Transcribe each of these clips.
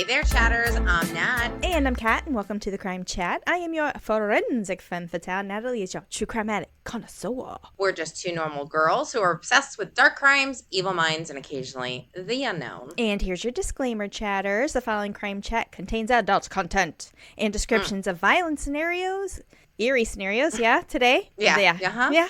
Hey there, chatters. I'm Nat. And I'm Kat, and welcome to the Crime Chat. I am your forensic femme fatale. Natalie is your true crime connoisseur. We're just two normal girls who are obsessed with dark crimes, evil minds, and occasionally the unknown. And here's your disclaimer, chatters. The following Crime Chat contains adult content and descriptions of violent scenarios. Eerie scenarios, today. Yeah.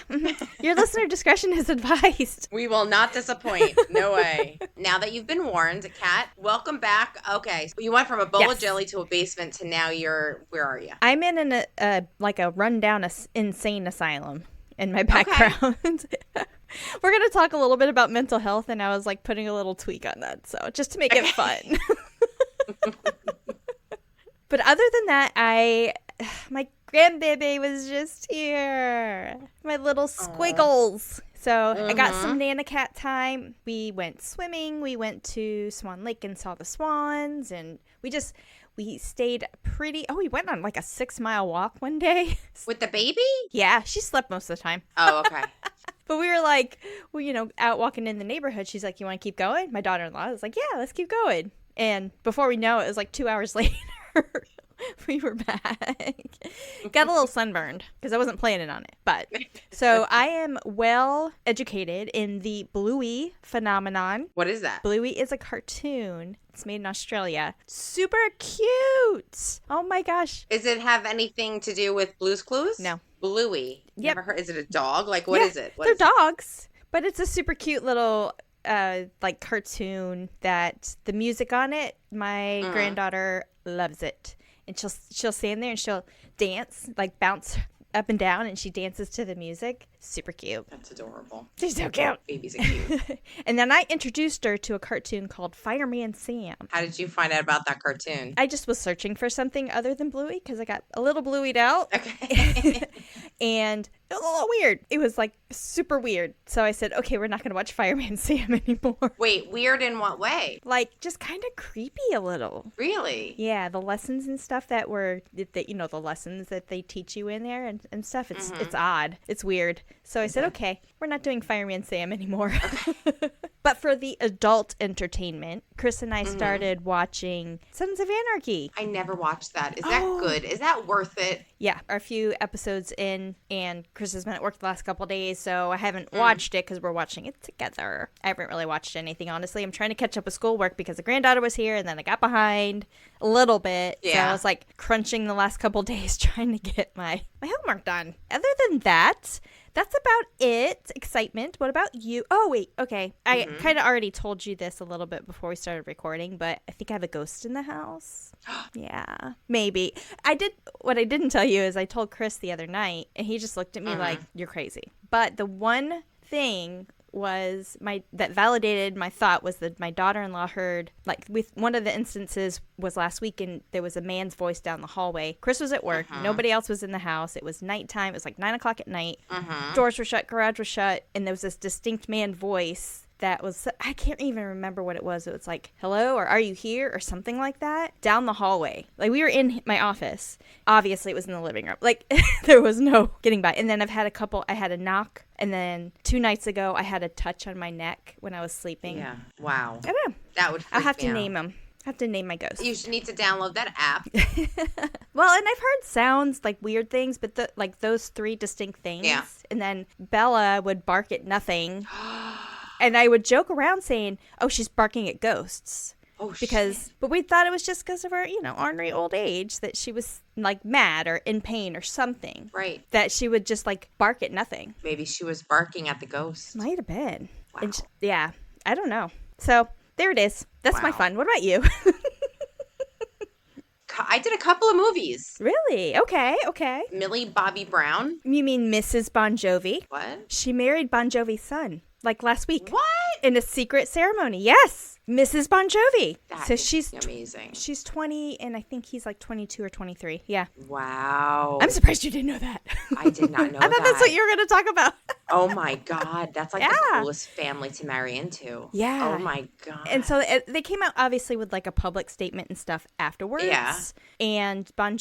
Your listener discretion is advised. We will not disappoint. No way. Now that you've been warned, Kat, welcome back. Okay, so you went from a bowl of jelly to a basement to now where are you? I'm in a rundown insane asylum in my background. Okay. We're going to talk a little bit about mental health, and I was like putting a little tweak on that, so just to make it fun. But other than that, my grandbaby was just here. My little squiggles. So I got some Nana Cat time. We went swimming. We went to Swan Lake and saw the swans. And we stayed we went on like a 6-mile walk one day. With the baby? Yeah, she slept most of the time. Oh, okay. But we were like, out walking in the neighborhood. She's like, you want to keep going? My daughter-in-law was like, yeah, let's keep going. And before we know it, it was like 2 hours later. We were back. Got a little sunburned because I wasn't planning on it. But so I am well educated in the Bluey phenomenon. What is that? Bluey is a cartoon. It's made in Australia. Super cute. Oh my gosh. Does it have anything to do with Blue's Clues? No. Bluey. Yep. Never heard. Is it a dog? Like, what is it? They're dogs. But it's a super cute little cartoon that the music on it, my granddaughter loves it. And she'll stand there and she'll dance, like bounce up and down, and she dances to the music. Super cute. That's adorable. She's so cute. Babies are cute. And then I introduced her to a cartoon called Fireman Sam. How did you find out about that cartoon? I just was searching for something other than Bluey because I got a little Bluey'd out. Okay. And it was a little weird. It was like super weird. So I said, okay, we're not going to watch Fireman Sam anymore. Wait, weird in what way? Like just kind of creepy a little. Really? Yeah, the lessons and stuff the lessons that they teach you in there and stuff. It's odd. It's weird. So I said, okay, we're not doing Fireman Sam anymore. Okay. But for the adult entertainment, Chris and I started watching Sons of Anarchy. I never watched that. Is that good? Is that worth it? Yeah, our few episodes in, and Chris has been at work the last couple of days, so I haven't watched it because we're watching it together. I haven't really watched anything, honestly. I'm trying to catch up with schoolwork because the granddaughter was here, and then I got behind a little bit. Yeah. So I was like crunching the last couple of days trying to get my homework done. Other than that, that's about it. Excitement. What about you? Oh, wait. Okay. I kind of already told you this a little bit before we started recording, but I think I have a ghost in the house. Yeah. Maybe. What I didn't tell you is I told Chris the other night, and he just looked at me like, you're crazy. But the one thing was that validated my thought was that my daughter-in-law heard, like, with one of the instances was last week, and there was a man's voice down the hallway. Chris was at work. Nobody else was in the house. It was nighttime. It was like 9 o'clock at night. Doors were shut, garage was shut, and there was this distinct man voice that was, I can't even remember what it was. It was like, hello, or are you here, or something like that, down the hallway. Like, we were in my office. Obviously, it was in the living room. Like, there was no getting by. And then I had a knock, and then 2 nights ago, I had a touch on my neck when I was sleeping. Yeah. Wow. I don't know. That would freak I'll have me to out. name him. I have to name my ghost. You need to download that app. Well, and I've heard sounds, like weird things, but those 3 distinct things. Yeah. And then Bella would bark at nothing. And I would joke around saying, oh, she's barking at ghosts. Oh, shit. But we thought it was just because of her, ornery old age, that she was, like, mad or in pain or something. Right. That she would just, like, bark at nothing. Maybe she was barking at the ghost. Might have been. Wow. And I don't know. So, there it is. That's my fun. What about you? I did a couple of movies. Really? Okay. Millie Bobby Brown. You mean Mrs. Bon Jovi? What? She married Bon Jovi's son, like last week. What? In a secret ceremony. Yes. Mrs. Bon Jovi. She's amazing. She's 20, and I think he's like 22 or 23. Yeah. Wow. I'm surprised you didn't know that. I did not know that. I thought that's what you were going to talk about. Oh, my God. That's like the coolest family to marry into. Yeah. Oh, my God. And so they came out, obviously, with like a public statement and stuff afterwards. Yeah. And John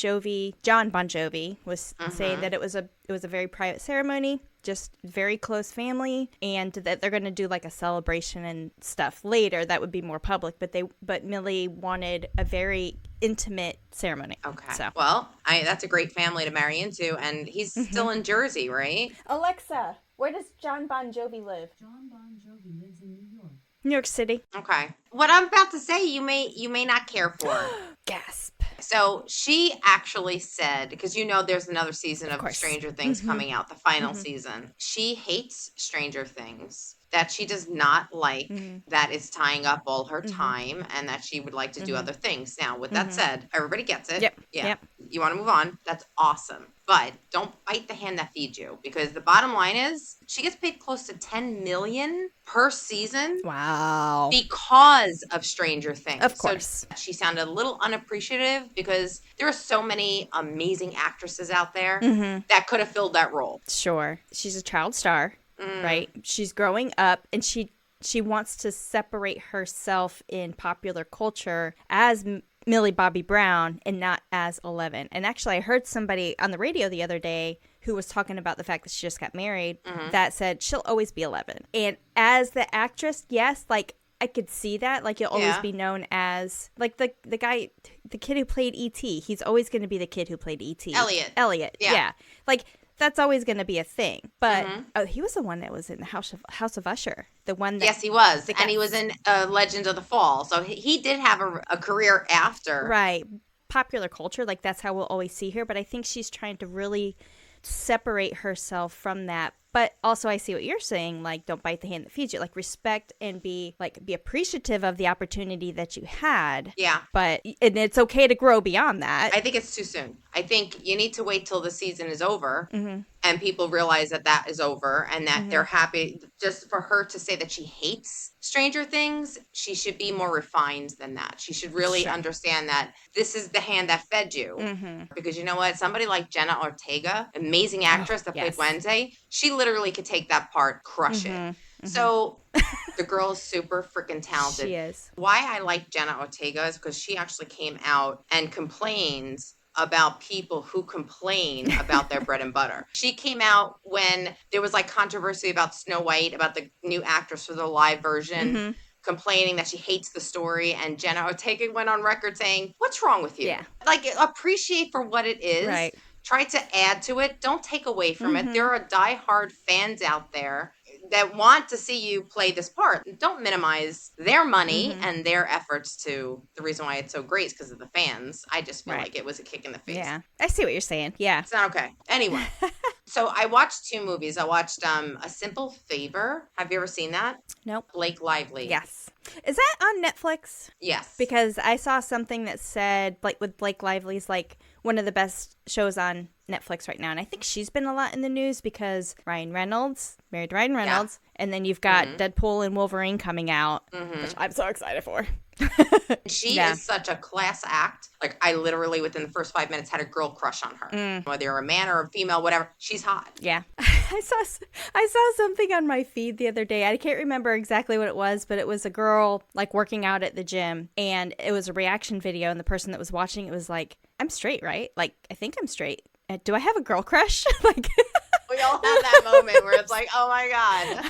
Bon Jovi, was saying that it was a very private ceremony. just very close family, and that they're going to do like a celebration and stuff later that would be more public, but Millie wanted a very intimate ceremony. Okay. So. Well, that's a great family to marry into, and he's still in Jersey, right? Alexa, where does John Bon Jovi live? John Bon Jovi lives in New York. New York City. Okay. What I'm about to say, you may not care for. Gasp. So she actually said, because there's another season of Stranger Things coming out, the final season. She hates Stranger Things. That she does not like that it's tying up all her time, and that she would like to do other things. Now, with that said, everybody gets it. Yep. Yeah. Yep. You want to move on? That's awesome. But don't bite the hand that feeds you, because the bottom line is she gets paid close to $10 million per season. Wow. Because of Stranger Things. Of course. So she sounded a little unappreciative, because there are so many amazing actresses out there that could have filled that role. Sure. She's a child star. Right? She's growing up, and she wants to separate herself in popular culture as Millie Bobby Brown and not as 11. And actually, I heard somebody on the radio the other day who was talking about the fact that she just got married that said she'll always be 11. And as the actress, yes, like I could see that. Like, you'll always be known as, like, the guy, the kid who played E.T. He's always going to be the kid who played E.T. Elliot. Yeah. Like, that's always going to be a thing. But he was the one that was in the House of Usher. The one that... Yes, he was. And he was in Legend of the Fall. So he did have a career after. Right. Popular culture, like, that's how we'll always see her. But I think she's trying to really separate herself from that. But also, I see what you're saying, like, don't bite the hand that feeds you. Like, respect and be appreciative of the opportunity that you had. Yeah. And it's okay to grow beyond that. I think it's too soon. I think you need to wait till the season is over and people realize that is over, and that they're happy. Just for her to say that she hates Stranger Things, she should be more refined than that. She should really understand that this is the hand that fed you. Because you know what? Somebody like Jenna Ortega, amazing actress that played Wednesday, she literally could take that part, crush it. So the girl is super freaking talented. She is. Why I like Jenna Ortega is because she actually came out and complains about people who complain about their bread and butter. She came out when there was like controversy about Snow White, about the new actress for the live version, complaining that she hates the story. And Jenna Ortega went on record saying, "What's wrong with you? Yeah. Like, appreciate for what it is. Right. Try to add to it. Don't take away from it. There are diehard fans out there that want to see you play this part. Don't minimize their money and their efforts to. The reason why it's so great is because of the fans. I just feel like it was a kick in the face. Yeah. I see what you're saying. Yeah. It's not okay. Anyway, so I watched 2 movies. I watched A Simple Favor. Have you ever seen that? Nope. Blake Lively. Yes. Is that on Netflix? Yes. Because I saw something that said, like, with Blake Lively's, like, one of the best shows on Netflix right now. And I think she's been a lot in the news because Ryan Reynolds, married to Ryan Reynolds. Yeah. And then you've got Deadpool and Wolverine coming out, which I'm so excited for. She is such a class act. Like, I literally, within the first 5 minutes, had a girl crush on her. Whether you're a man or a female, whatever, she's hot. Yeah. I saw something on my feed the other day. I can't remember exactly what it was, but it was a girl, like, working out at the gym. And it was a reaction video, and the person that was watching it was like, "I'm straight, right? Like, I think I'm straight. Do I have a girl crush?" Like... We all have that moment where it's like, oh my God.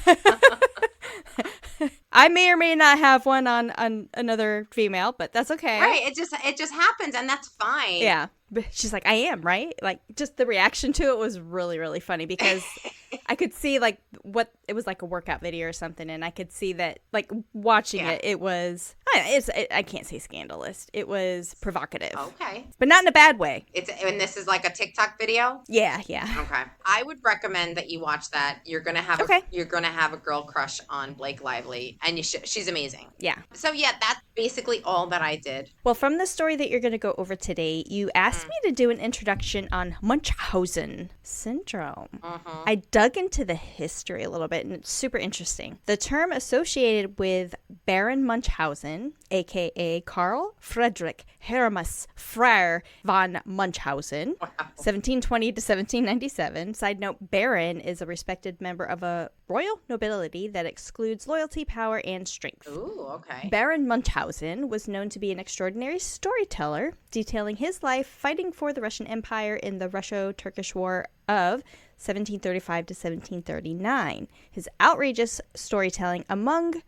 I may or may not have one on another female, but that's okay. Right. It just happens, and that's fine. Yeah. But she's like, "I am," right? Like, just the reaction to it was really, really funny because I could see, like, what it was, like a workout video or something, and I could see that, like, watching it was, I can't say scandalous. It was provocative. Okay. But not in a bad way. And this is like a TikTok video? Yeah. Okay. I would recommend that you watch that. You're gonna have a girl crush on Blake Lively, and she's amazing. Yeah. So yeah, that's basically all that I did. Well, from the story that you're going to go over today, you asked me to do an introduction on Munchausen syndrome. I dug into the history a little bit, and it's super interesting. The term associated with Baron Munchausen, a.k.a. Karl Friedrich Hermas Frere von Munchausen, 1720 to 1797. Side note, Baron is a respected member of a royal nobility that excludes loyalty, power, and strength. Ooh, okay. Baron Munchausen was known to be an extraordinary storyteller, detailing his life fighting for the Russian Empire in the Russo-Turkish War of 1735 to 1739. His outrageous storytelling among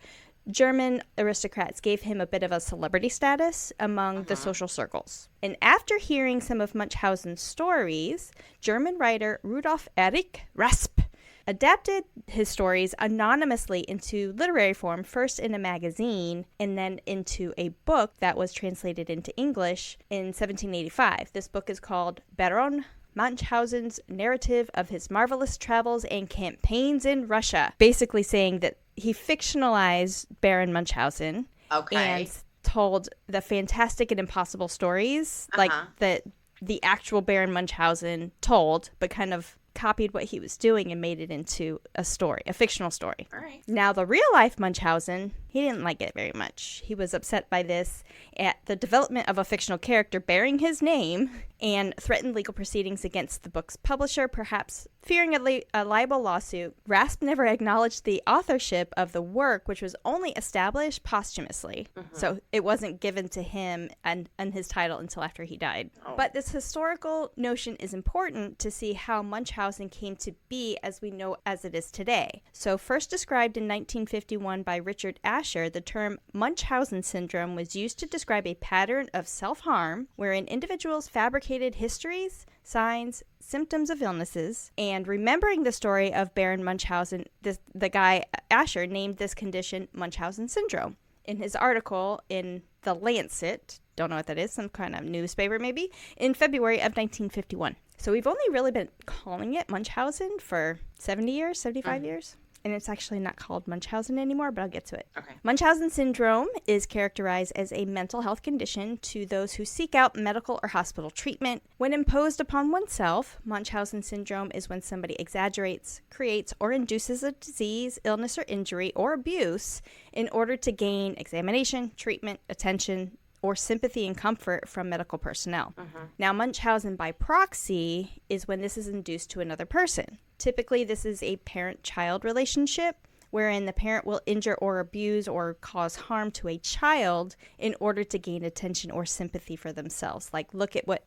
German aristocrats gave him a bit of a celebrity status among the social circles. And after hearing some of Munchausen's stories, German writer Rudolf Erich Raspe adapted his stories anonymously into literary form, first in a magazine and then into a book that was translated into English in 1785. This book is called Baron Munchausen's Narrative of His Marvelous Travels and Campaigns in Russia, basically saying that he fictionalized Baron Munchausen and told the fantastic and impossible stories like that the actual Baron Munchausen told, but kind of copied what he was doing and made it into a story, a fictional story. All right. Now, the real-life Munchausen, he didn't like it very much. He was upset by this at the development of a fictional character bearing his name and threatened legal proceedings against the book's publisher, perhaps fearing a libel lawsuit. Rasp never acknowledged the authorship of the work, which was only established posthumously. So it wasn't given to him and his title until after he died. But this historical notion is important to see how Munchausen came to be as we know as it is today. So first described in 1951 by Richard Asher, the term Munchausen syndrome was used to describe a pattern of self-harm wherein individuals fabricated histories, signs, symptoms of illnesses, and remembering the story of Baron Munchausen, the guy Asher named this condition Munchausen syndrome. In his article in The Lancet, don't know what that is, some kind of newspaper maybe, in February of 1951. So we've only really been calling it Munchausen for 70 years, 75 years. And it's actually not called Munchausen anymore, but I'll get to it. Okay. Munchausen syndrome is characterized as a mental health condition to those who seek out medical or hospital treatment. When imposed upon oneself, Munchausen syndrome is when somebody exaggerates, creates, or induces a disease, illness, or injury, or abuse in order to gain examination, treatment, attention, or sympathy and comfort from medical personnel. Now, Munchausen by proxy is when this is induced to another person. Typically, this is a parent-child relationship wherein the parent will injure or abuse or cause harm to a child in order to gain attention or sympathy for themselves. Like, look at what,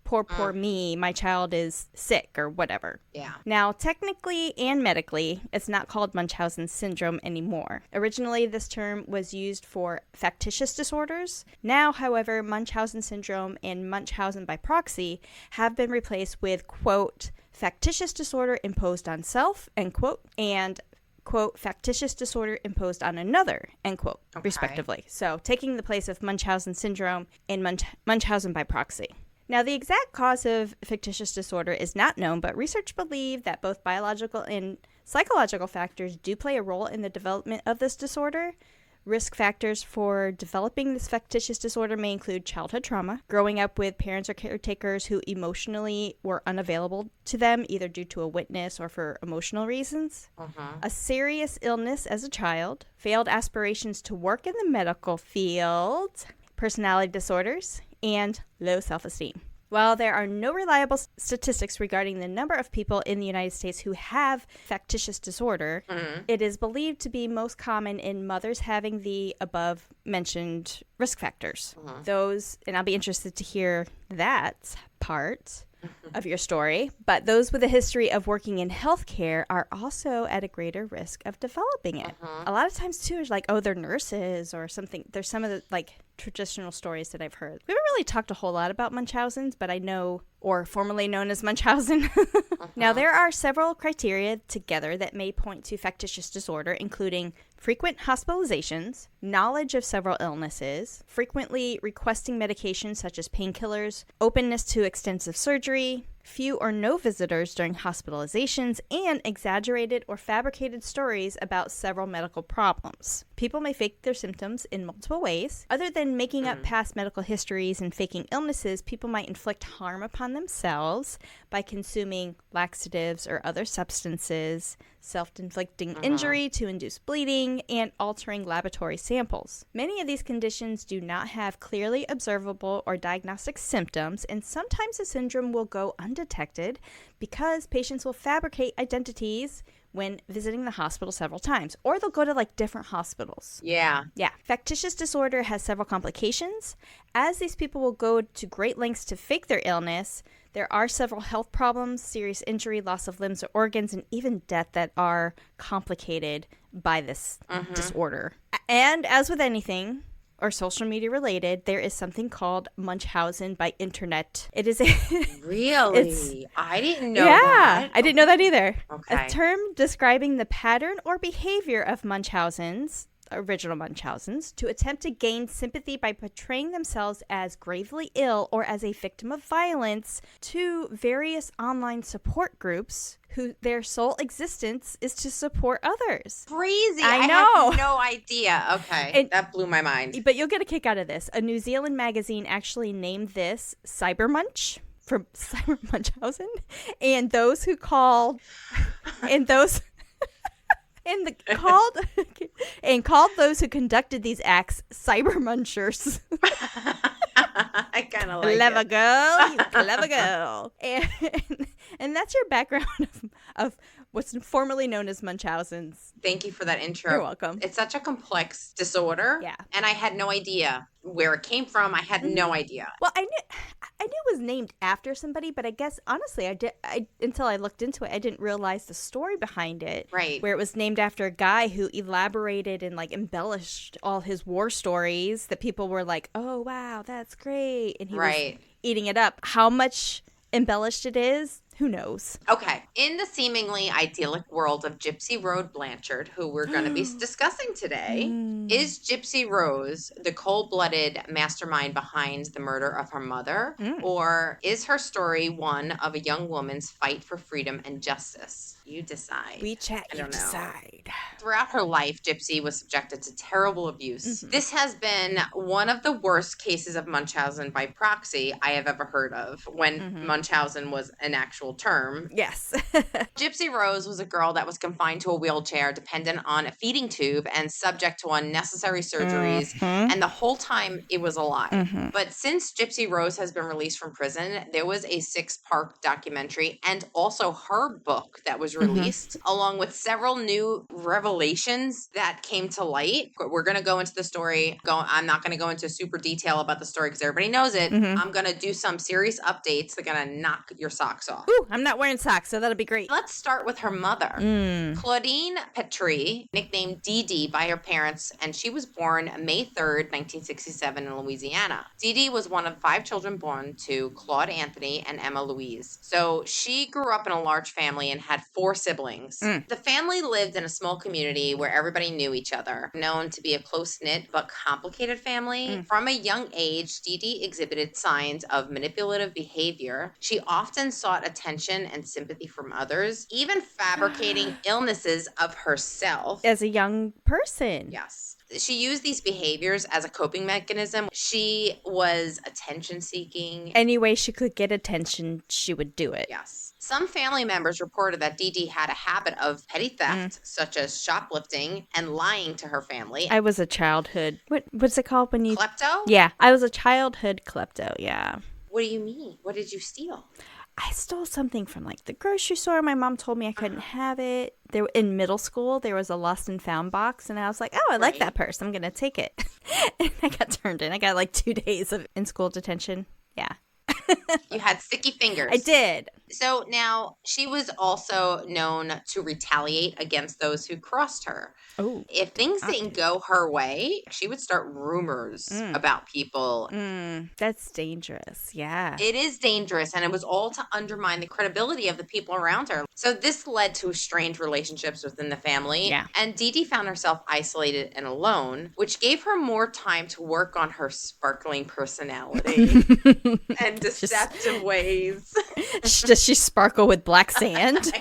poor me, my child is sick or whatever. Yeah. Now, technically and medically, it's not called Munchausen syndrome anymore. Originally, this term was used for factitious disorders. Now, however, Munchausen syndrome and Munchausen by proxy have been replaced with, quote, factitious disorder imposed on self, end quote, and quote, factitious disorder imposed on another, end quote, respectively. So taking the place of Munchausen syndrome and Munchausen by proxy. Now, the exact cause of fictitious disorder is not known, but research believe that both biological and psychological factors do play a role in the development of this disorder. Risk factors for developing this factitious disorder may include childhood trauma, growing up with parents or caretakers who emotionally were unavailable to them, either due to a witness or for emotional reasons, a serious illness as a child, failed aspirations to work in the medical field, personality disorders, and low self-esteem. While there are no reliable statistics regarding the number of people in the United States who have factitious disorder, it is believed to be most common in mothers having the above-mentioned risk factors. Those, and I'll be interested to hear that part of your story, but those with a history of working in healthcare are also at a greater risk of developing it. A lot of times, too, it's like, oh, they're nurses or something. There's some of the, traditional stories that I've heard. We haven't really talked a whole lot about Munchausen's, but I know, or formerly known as Munchausen. Now, there are several criteria together that may point to factitious disorder, including frequent hospitalizations, knowledge of several illnesses, frequently requesting medications such as painkillers, openness to extensive surgery, few or no visitors during hospitalizations, and exaggerated or fabricated stories about several medical problems. People may fake their symptoms in multiple ways. Other than making up past medical histories and faking illnesses, people might inflict harm upon themselves by consuming laxatives or other substances, self-inflicting injury to induce bleeding, and altering laboratory samples. Many of these conditions do not have clearly observable or diagnostic symptoms, and sometimes the syndrome will go undetected because patients will fabricate identities when visiting the hospital several times, or they'll go to different hospitals. Yeah. Yeah. Factitious disorder has several complications. As these people will go to great lengths to fake their illness, There are several health problems, serious injury, loss of limbs or organs, and even death that are complicated by this disorder. And as with anything or social media related, there is something called Munchausen by internet. It is a Really? I didn't know that. I didn't know that either. Okay. A term describing the pattern or behavior of Munchausen's, original Munchausen's, to attempt to gain sympathy by portraying themselves as gravely ill or as a victim of violence to various online support groups who their sole existence is to support others. Crazy. I I know. had no idea. Okay. And- that blew my mind. But you'll get a kick out of this. A New Zealand magazine actually named this Cybermunch for Cyber Munchausen, and those who called called those who conducted these acts cyber munchers. I kind of like Clever it. girl, you clever girl. And that's your background of what's formerly known as Munchausen's. Thank you for that intro. You're welcome. It's such a complex disorder. Yeah. And I had no idea where it came from. I had no idea. Well, I knew it was named after somebody, but I guess honestly, until I looked into it, I didn't realize the story behind it. Right. Where it was named after a guy who elaborated and like embellished all his war stories that people were like, "Oh wow, that's great," and he was eating it up. How much embellished it is, who knows? Okay. In the seemingly idyllic world of Gypsy Rose Blanchard, who we're going to be discussing today, is Gypsy Rose the cold-blooded mastermind behind the murder of her mother? Or is her story one of a young woman's fight for freedom and justice? You decide. We chat, I you don't know. decide. Throughout her life, Gypsy was subjected to terrible abuse. This has been one of the worst cases of Munchausen by proxy I have ever heard of, when Munchausen was an actual term. Yes. Gypsy Rose was a girl that was confined to a wheelchair, dependent on a feeding tube, and subject to unnecessary surgeries. And the whole time it was alive. But since Gypsy Rose has been released from prison, there was a 6-part documentary and also her book that was released, along with several new revelations that came to light. We're going to go into the story. I'm not going to go into super detail about the story because everybody knows it. I'm going to do some serious updates that are going to knock your socks off. Ooh, I'm not wearing socks, so that'll be great. Let's start with her mother, Claudine Petrie, nicknamed Dee Dee by her parents, and she was born May 3rd, 1967 in Louisiana. Dee Dee was one of 5 children born to Claude Anthony and Emma Louise. So she grew up in a large family and had 4 siblings. The family lived in a small community where everybody knew each other, known to be a close-knit but complicated family. From a young age, Dee Dee exhibited signs of manipulative behavior. She often sought attention and sympathy from others, even fabricating illnesses of herself. As a young person. Yes. She used these behaviors as a coping mechanism. She was attention-seeking. Any way she could get attention, she would do it. Yes. Some family members reported that Dee Dee had a habit of petty theft, such as shoplifting and lying to her family. I was a childhood. What's it called when you? Klepto? Yeah, I was a childhood klepto. Yeah. What do you mean? What did you steal? I stole something from like the grocery store. My mom told me I couldn't have it. There in middle school, there was a lost and found box, and I was like, "Oh, I like that purse. I'm gonna take it." And I got turned in. I got like 2 days of in school detention. Yeah. You had sticky fingers. I did. So now she was also known to retaliate against those who crossed her. Oh. If things didn't go her way, she would start rumors about people. That's dangerous. Yeah. It is dangerous, and it was all to undermine the credibility of the people around her. So this led to strained relationships within the family. Yeah. And Dee Dee found herself isolated and alone, which gave her more time to work on her sparkling personality and deceptive ways. Does she sparkle with black sand?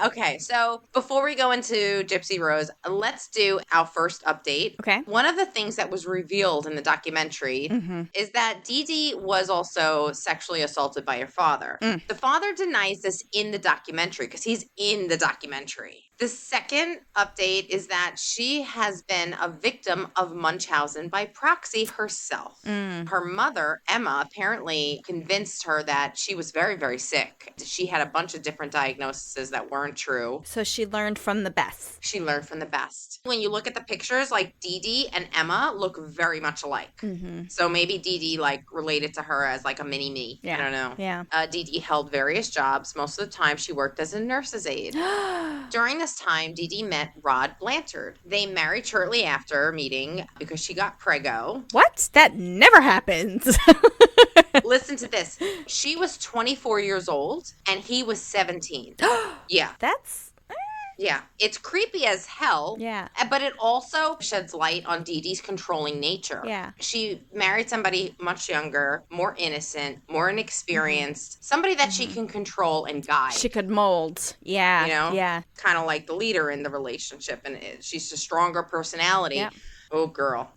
Okay, so before we go into Gypsy Rose, let's do our first update. Okay. One of the things that was revealed in the documentary is that Dee Dee was also sexually assaulted by her father. The father denies this in the documentary because he's in the documentary. The second update is that she has been a victim of Munchausen by proxy herself. Her mother, Emma, apparently convinced her that she was very, very sick. She had a bunch of different diagnoses that weren't true. So she learned from the best. She learned from the best. When you look at the pictures, like Dee Dee and Emma look very much alike. Mm-hmm. So maybe Dee Dee like related to her as like a mini me. Yeah. I don't know. Yeah. Dee Dee held various jobs. Most of the time she worked as a nurse's aide. During this time, Dee Dee met Rod Blanchard. They married shortly after meeting because she got preggo. What? That never happens. Listen to this. She was 24 years old and he was 17. Yeah. That's... Yeah, it's creepy as hell. Yeah. But it also sheds light on Dee Dee's controlling nature. Yeah. She married somebody much younger, more innocent, more inexperienced, somebody that she can control and guide. She could mold. Yeah. You know? Yeah. Kind of like the leader in the relationship, and she's a stronger personality. Yep. Oh, girl.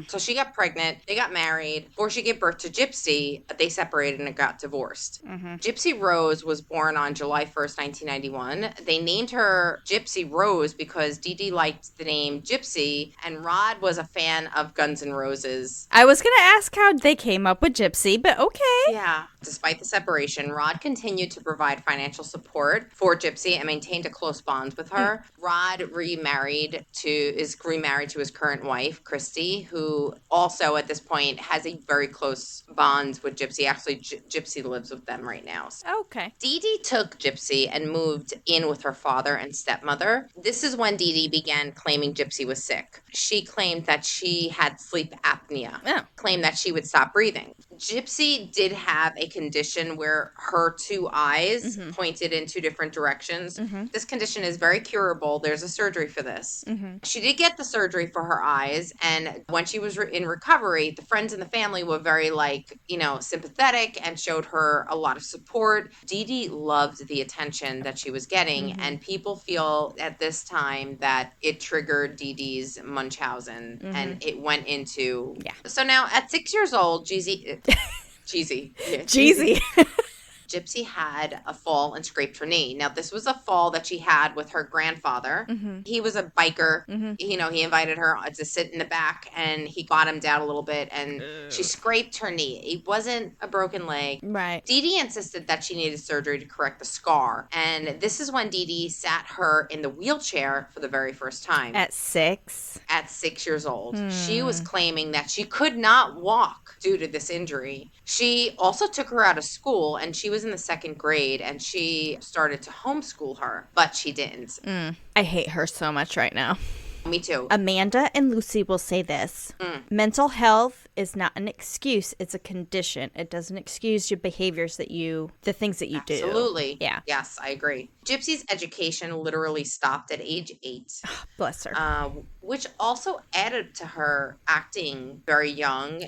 So she got pregnant. They got married. Before she gave birth to Gypsy, they separated and got divorced. Gypsy Rose was born on July 1st, 1991. They named her Gypsy Rose because Dee Dee liked the name Gypsy, and Rod was a fan of Guns N' Roses. I was going to ask how they came up with Gypsy, but okay. Yeah. Despite the separation, Rod continued to provide financial support for Gypsy and maintained a close bond with her. Rod is remarried to his current wife, Christy, who also at this point has a very close bond with Gypsy. Actually, Gypsy lives with them right now. Okay. Dee Dee took Gypsy and moved in with her father and stepmother. This is when Dee Dee began claiming Gypsy was sick. She claimed that she had sleep apnea, claimed that she would stop breathing. Gypsy did have a condition where her two eyes pointed in two different directions. This condition is very curable. There's a surgery for this. She did get the surgery for her eyes, and when she was in recovery, the friends and the family were very sympathetic and showed her a lot of support. Dee Dee loved the attention that she was getting, and people feel at this time that it triggered Dee Dee's Munchausen, and it went into... Yeah. So now at 6 years old, Gypsy Gypsy had a fall and scraped her knee. Now, this was a fall that she had with her grandfather. He was a biker. He invited her to sit in the back, and he bottomed out a little bit, and she scraped her knee. It wasn't a broken leg. Right. Dee Dee insisted that she needed surgery to correct the scar, and this is when Dee Dee sat her in the wheelchair for the very first time. At 6? At 6 years old. She was claiming that she could not walk due to this injury. She also took her out of school, and she was in the 2nd grade, and she started to homeschool her, but she didn't. I hate her so much right now. Me too. Amanda and Lucy will say this. Mental health is not an excuse. It's a condition. It doesn't excuse your behaviors the things that you do. Absolutely. Yeah. Yes, I agree. Gypsy's education literally stopped at age 8. Bless her. Which also added to her acting very young,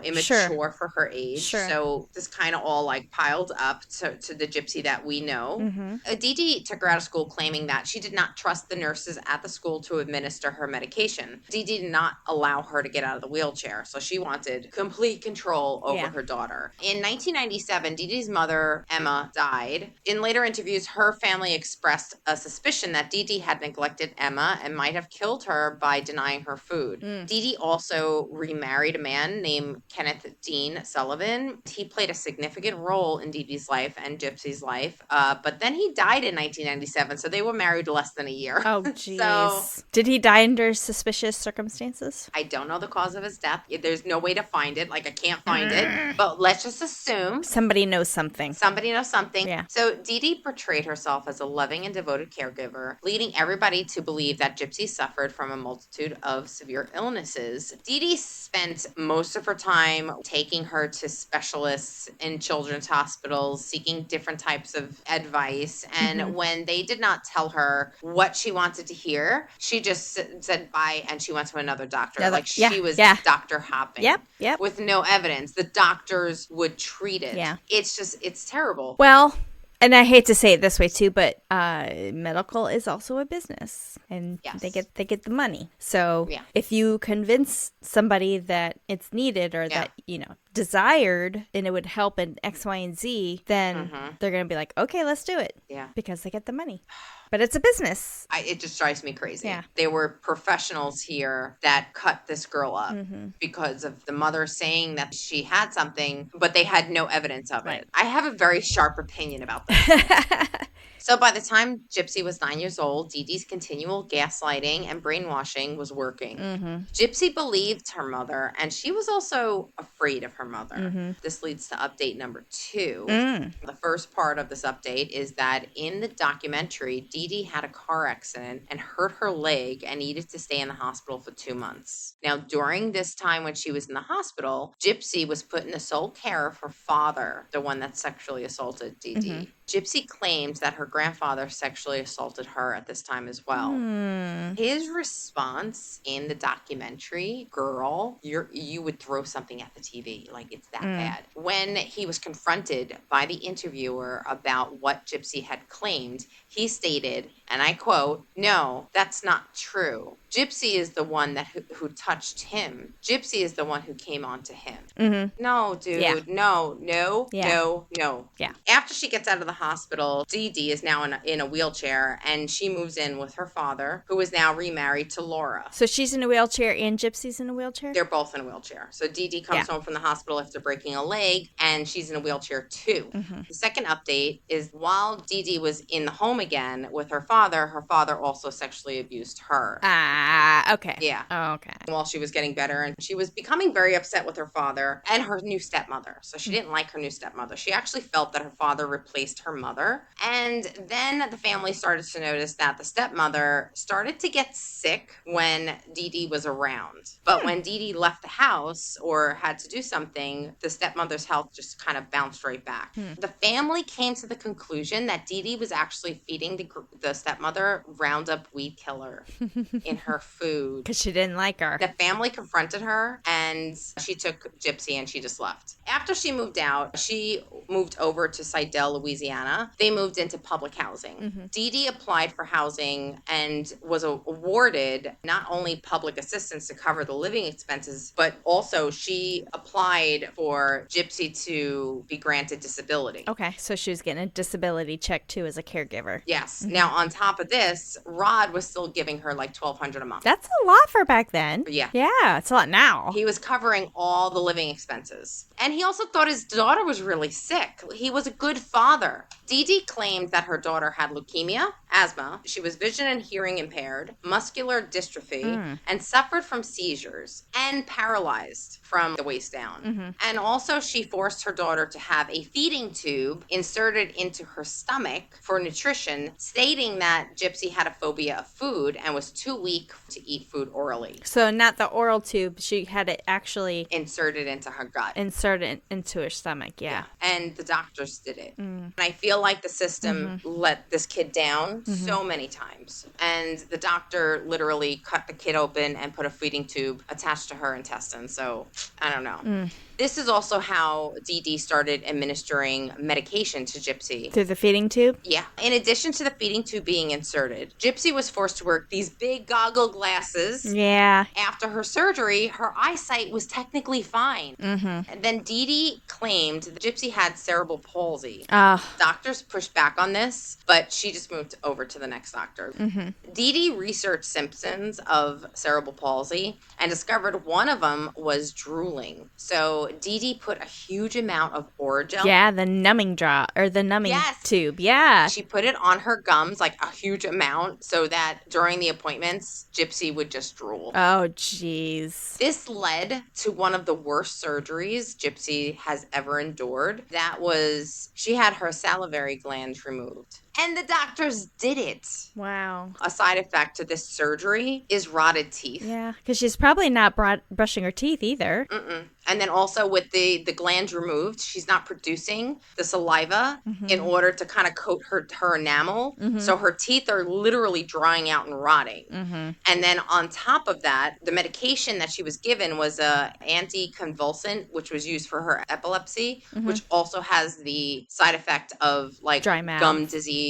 immature for her age. Sure. So this kind of all piled up to the Gypsy that we know. Dee Dee took her out of school claiming that she did not trust the nurses at the school to administer her medication. Dee Dee did not allow her to get out of the wheelchair, so she wanted complete control over her daughter. In 1997, Dee Dee's mother, Emma, died. In later interviews, her family expressed a suspicion that Dee Dee had neglected Emma and might have killed her by denying her food. Dee Dee also remarried a man named Kenneth Dean Sullivan. He played a significant role in Dee Dee's life and Gypsy's life, but then he died in 1997, so they were married less than a year. Oh, jeez. So, did he die under suspicious circumstances? I don't know the cause of his death. There's no way to find it. I can't find it. But let's just assume somebody knows something. Somebody knows something. Yeah. So Dee Dee portrayed herself as a loving and devoted caregiver, leading everybody to believe that Gypsy suffered from a multitude of severe illnesses. Dee Dee spent most of her time taking her to specialists in children's hospitals, seeking different types of advice. And when they did not tell her what she wanted to hear, she just said bye, and she went to another doctor. She was doctor hopping. Yep. With no evidence. The doctors would treat it. Yeah. It's terrible. Well, and I hate to say it this way too, but medical is also a business, and they get the money. So if you convince somebody that it's needed or that desired and it would help in X, Y, and Z, then they're going to be like, okay, let's do it. Yeah. Because they get the money. But it's a business. It just drives me crazy. Yeah. There were professionals here that cut this girl up because of the mother saying that she had something, but they had no evidence of it. I have a very sharp opinion about this. So by the time Gypsy was 9 years old, Dee Dee's continual gaslighting and brainwashing was working. Gypsy believed her mother, and she was also afraid of her mother. This leads to update number 2. The first part of this update is that in the documentary, Dee Dee had a car accident and hurt her leg and needed to stay in the hospital for 2 months. Now, during this time when she was in the hospital, Gypsy was put in the sole care of her father, the one that sexually assaulted Dee Dee. Gypsy claimed that her grandfather sexually assaulted her at this time as well. His response in the documentary, girl, you would throw something at the TV. Like, it's that bad. When he was confronted by the interviewer about what Gypsy had claimed, he stated, and I quote, "No, that's not true. Gypsy is the one that who touched him. Gypsy is the one who came on to him." No, dude. Yeah. No. Yeah. After she gets out of the hospital, Dee Dee is now in a wheelchair, and she moves in with her father, who is now remarried to Laura. So she's in a wheelchair and Gypsy's in a wheelchair? They're both in a wheelchair. So Dee Dee comes home from the hospital after breaking a leg, and she's in a wheelchair too. The second update is while Dee Dee was in the home again with her father also sexually abused her. Okay. Yeah. Oh, okay. While she was getting better, and she was becoming very upset with her father and her new stepmother. So she didn't like her new stepmother. She actually felt that her father replaced her mother. And then the family started to notice that the stepmother started to get sick when Dee Dee was around. But when Dee Dee left the house or had to do something, the stepmother's health just kind of bounced right back. The family came to the conclusion that Dee Dee was actually feeding the stepmother Roundup weed killer in her food. Because she didn't like her. The family confronted her, and she took Gypsy and she just left. After she moved out, she moved over to Slidell, Louisiana. They moved into public housing. Dee Dee applied for housing and was awarded not only public assistance to cover the living expenses, but also she applied for Gypsy to be granted disability. Okay, so she was getting a disability check too as a caregiver. Yes. Now, on top of this, Rod was still giving her like $1,200 a month. That's a lot for back then. Yeah. Yeah, it's a lot now. He was covering all the living expenses. And he also thought his daughter was really sick. He was a good father. Dee Dee claimed that her daughter had leukemia, asthma, she was vision and hearing impaired, muscular dystrophy, and suffered from seizures, and paralyzed from the waist down. And also she forced her daughter to have a feeding tube inserted into her stomach for nutrition, stating that Gypsy had a phobia of food and was too weak to eat food orally. So not the oral tube, she had it actually Inserted into her gut. inserted into her stomach, yeah. And the doctors did it. And I feel like the system let this kid down so many times. And the doctor literally cut the kid open and put a feeding tube attached to her intestines. So I don't know. This is also how Dee Dee started administering medication to Gypsy. Through the feeding tube? Yeah. In addition to the feeding tube being inserted, Gypsy was forced to wear these big goggle glasses. Yeah. After her surgery, her eyesight was technically fine. And then Dee Dee claimed that Gypsy had cerebral palsy. Doctors pushed back on this, but she just moved over to the next doctor. Dee Dee researched symptoms of cerebral palsy and discovered one of them was drooling. So Dee Dee put a huge amount of Orajel. Yeah, the numbing draw or the numbing tube. Yeah. She put it on her gums, like a huge amount, so that during the appointments, Gypsy would just drool. Oh, jeez. This led to one of the worst surgeries Gypsy has ever endured. That was, she had her salivary glands removed. And the doctors did it. Wow. A side effect to this surgery is rotted teeth. Yeah, because she's probably not brushing her teeth either. And then also with the glands removed, she's not producing the saliva in order to kind of coat her enamel. So her teeth are literally drying out and rotting. And then on top of that, the medication that she was given was a anticonvulsant, which was used for her epilepsy, which also has the side effect of like Dry mouth. gum disease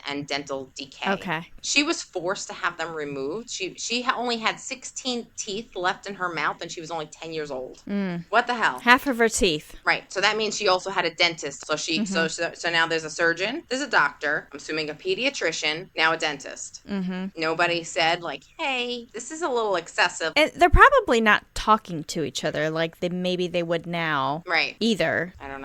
and dental decay. Okay. She was forced to have them removed. She only had 16 teeth left in her mouth, and she was only 10 years old. What the hell? Half of her teeth. Right. So that means she also had a dentist. So so now there's a surgeon, there's a doctor, I'm assuming a pediatrician, now a dentist. Nobody said like, hey, this is a little excessive. And they're probably not talking to each other like maybe they would now. Right. Either. I don't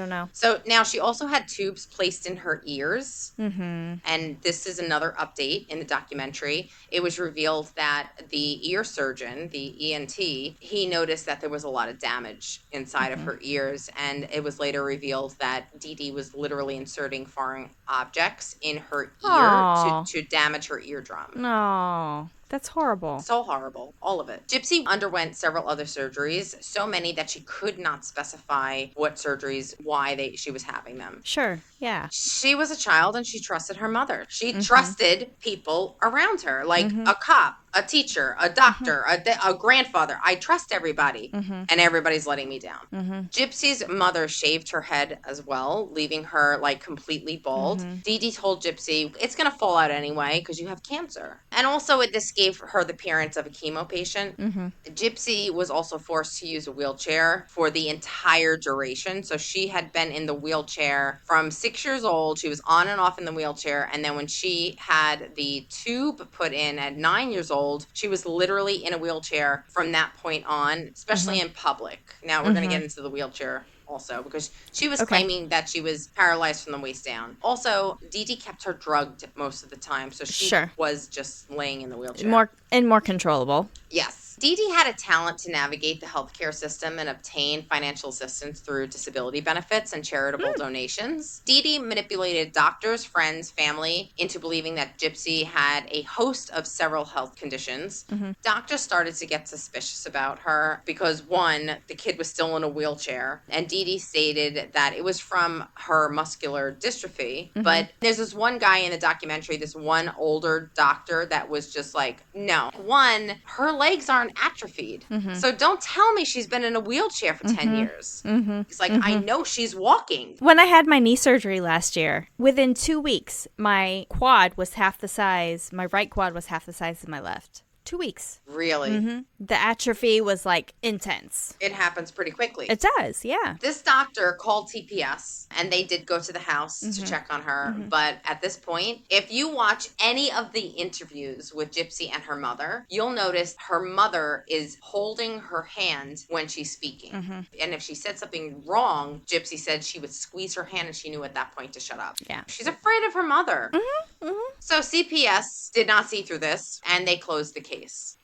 know. So So now she also had tubes placed in her ears. And this is another update in the documentary. It was revealed that the ear surgeon, the ENT, he noticed that there was a lot of damage inside of her ears. And it was later revealed that Dee Dee was literally inserting foreign objects in her ear to damage her eardrum. No. That's horrible. So horrible. All of it. Gypsy underwent several other surgeries, so many that she could not specify what surgeries, why she was having them. Sure. Yeah. She was a child and she trusted her mother. She trusted people around her, like a cop, a teacher, a doctor, a grandfather. I trust everybody, and everybody's letting me down. Gypsy's mother shaved her head as well, leaving her like completely bald. Dee Dee told Gypsy, it's going to fall out anyway because you have cancer. And also this gave her the appearance of a chemo patient. Gypsy was also forced to use a wheelchair for the entire duration. So she had been in the wheelchair from 6 years old. She was on and off in the wheelchair. And then when she had the tube put in at 9 years old, she was literally in a wheelchair from that point on, especially in public. Now we're going to get into the wheelchair also, because she was claiming that she was paralyzed from the waist down. Also, Dee Dee kept her drugged most of the time, so she was just laying in the wheelchair. More controllable. Yes. Dee Dee had a talent to navigate the healthcare system and obtain financial assistance through disability benefits and charitable donations. Dee Dee manipulated doctors, friends, family into believing that Gypsy had a host of several health conditions. Doctors started to get suspicious about her because, one, the kid was still in a wheelchair, and Dee Dee stated that it was from her muscular dystrophy. But there's this one guy in the documentary, this one older doctor that was just like, no. One, her legs aren't atrophied. So don't tell me she's been in a wheelchair for 10 years. It's like, I know she's walking. When I had my knee surgery last year, within 2 weeks, my quad was half the size. My right quad was half the size of my left. 2 weeks. Really? The atrophy was like intense. It happens pretty quickly. It does, yeah. This doctor called TPS and they did go to the house to check on her. But at this point, if you watch any of the interviews with Gypsy and her mother, you'll notice her mother is holding her hand when she's speaking. And if she said something wrong, Gypsy said she would squeeze her hand and she knew at that point to shut up. Yeah. She's afraid of her mother. So CPS did not see through this and they closed the case.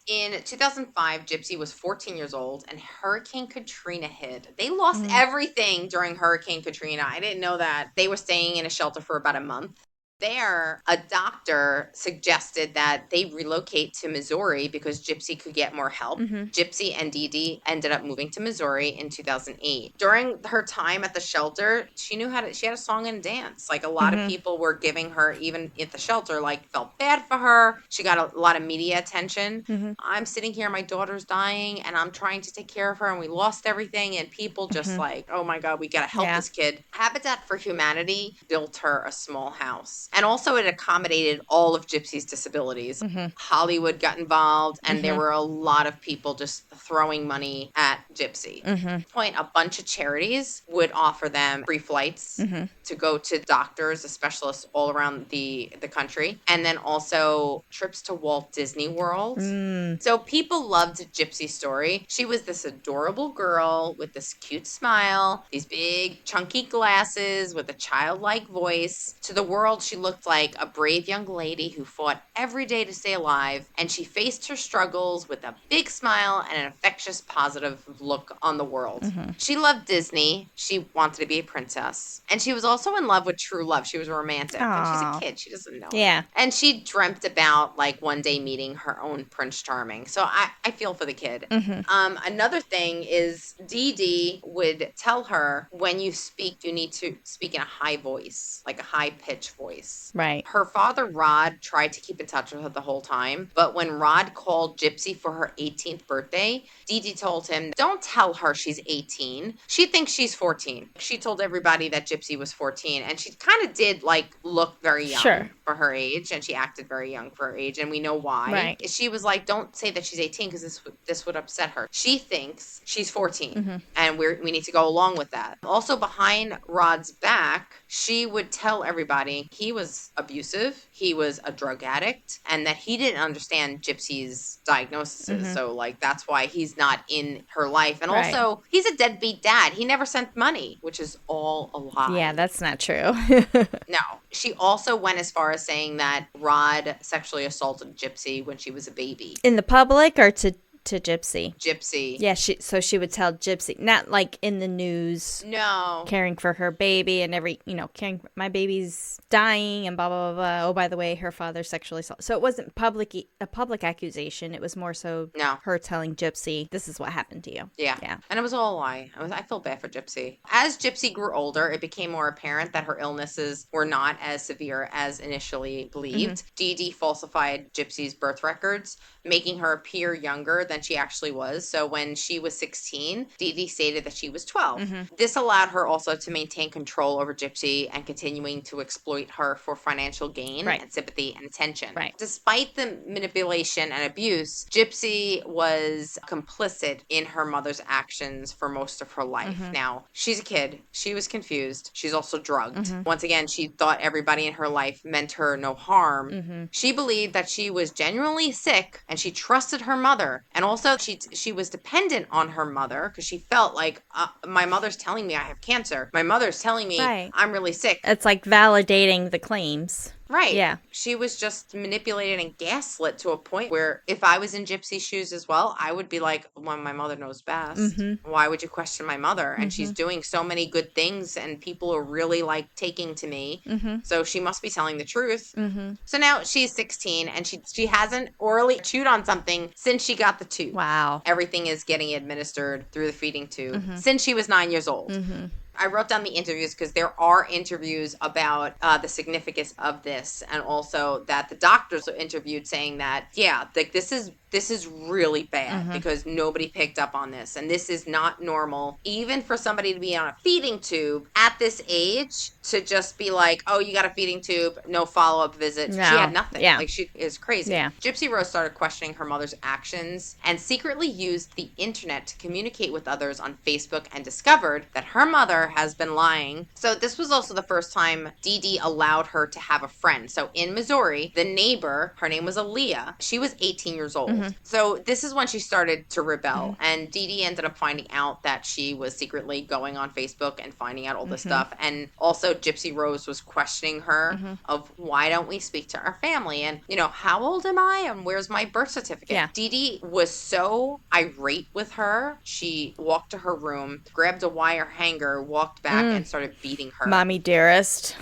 In 2005, Gypsy was 14 years old and Hurricane Katrina hit. They lost everything during Hurricane Katrina. I didn't know that. They were staying in a shelter for about a month. There, a doctor suggested that they relocate to Missouri because Gypsy could get more help. Gypsy and Dee Dee ended up moving to Missouri in 2008. During her time at the shelter, she had a song and dance. Like a lot of people were giving her, even at the shelter, like felt bad for her. She got a lot of media attention. I'm sitting here, my daughter's dying, and I'm trying to take care of her, and we lost everything, and people just like, oh my God, we gotta help this kid. Habitat for Humanity built her a small house. And also it accommodated all of Gypsy's disabilities. Hollywood got involved, and there were a lot of people just throwing money at Gypsy. At this point, a bunch of charities would offer them free flights to go to doctors, specialists all around the country, and then also trips to Walt Disney World. So people loved Gypsy's story. She was this adorable girl with this cute smile, these big chunky glasses with a childlike voice. To the world, she looked like a brave young lady who fought every day to stay alive, and she faced her struggles with a big smile and an infectious, positive look on the world. She loved Disney. She wanted to be a princess. And she was also in love with true love. She was romantic. And she's a kid. She doesn't know. Yeah. And she dreamt about, like, one day meeting her own Prince Charming. So I feel for the kid. Another thing is Dee Dee would tell her, when you speak, you need to speak in a high voice, like a high-pitched voice. Right. Her father, Rod, tried to keep in touch with her the whole time. But when Rod called Gypsy for her 18th birthday, Dee Dee told him, don't don't tell her she's 18. She thinks she's 14. She told everybody that Gypsy was 14, and she kind of did like look very young for her age, and she acted very young for her age, and we know why. Right. She was like, don't say that she's 18 because this would upset her. She thinks she's 14, and we need to go along with that. Also, behind Rod's back, she would tell everybody he was abusive, he was a drug addict, and that he didn't understand Gypsy's diagnosis. So like that's why he's not in her life. And also, he's a deadbeat dad. He never sent money, which is all a lie. Yeah, that's not true. No. She also went as far as saying that Rod sexually assaulted Gypsy when she was a baby. In the public or to Gypsy? Gypsy. Yeah, so she would tell Gypsy, not like in the news. No. Caring for her baby and caring for my baby's dying and blah, blah, blah, blah. Oh, by the way, her father sexually assaulted. So it wasn't a public accusation. It was more so her telling Gypsy, this is what happened to you. Yeah. And it was all a lie. I felt bad for Gypsy. As Gypsy grew older, it became more apparent that her illnesses were not as severe as initially believed. Dee Dee falsified Gypsy's birth records, making her appear younger than she actually was. So when she was 16, Dee Dee stated that she was 12. This allowed her also to maintain control over Gypsy and continuing to exploit her for financial gain and sympathy and attention. Despite the manipulation and abuse, Gypsy was complicit in her mother's actions for most of her life. Now, she's a kid. She was confused. She's also drugged. Once again, she thought everybody in her life meant her no harm. She believed that she was genuinely sick and she trusted her mother. And also, she was dependent on her mother because she felt like, my mother's telling me I have cancer. My mother's telling me I'm really sick. It's like validating the claims. Right. Yeah. She was just manipulated and gaslit to a point where if I was in Gypsy's shoes as well, I would be like, well, my mother knows best. Why would you question my mother? And she's doing so many good things and people are really like taking to me. So she must be telling the truth. So now she's 16 and she hasn't orally chewed on something since she got the tube. Wow. Everything is getting administered through the feeding tube since she was 9 years old. I wrote down the interviews because there are interviews about the significance of this, and also that the doctors are interviewed saying that, like this is really bad because nobody picked up on this, and this is not normal, even for somebody to be on a feeding tube at this age to just be like, oh, you got a feeding tube, no follow-up visits. No. She had nothing. Yeah. Like she is crazy. Yeah. Gypsy Rose started questioning her mother's actions and secretly used the internet to communicate with others on Facebook and discovered that her mother has been lying. So this was also the first time Dee Dee allowed her to have a friend. So in Missouri, the neighbor, her name was Aaliyah. She was 18 years old. So this is when she started to rebel. And Dee Dee ended up finding out that she was secretly going on Facebook and finding out all this stuff. And also Gypsy Rose was questioning her of why don't we speak to our family? And, how old am I? And where's my birth certificate? Yeah. Dee Dee was so irate with her. She walked to her room, grabbed a wire hanger, walked back and started beating her. Mommy dearest.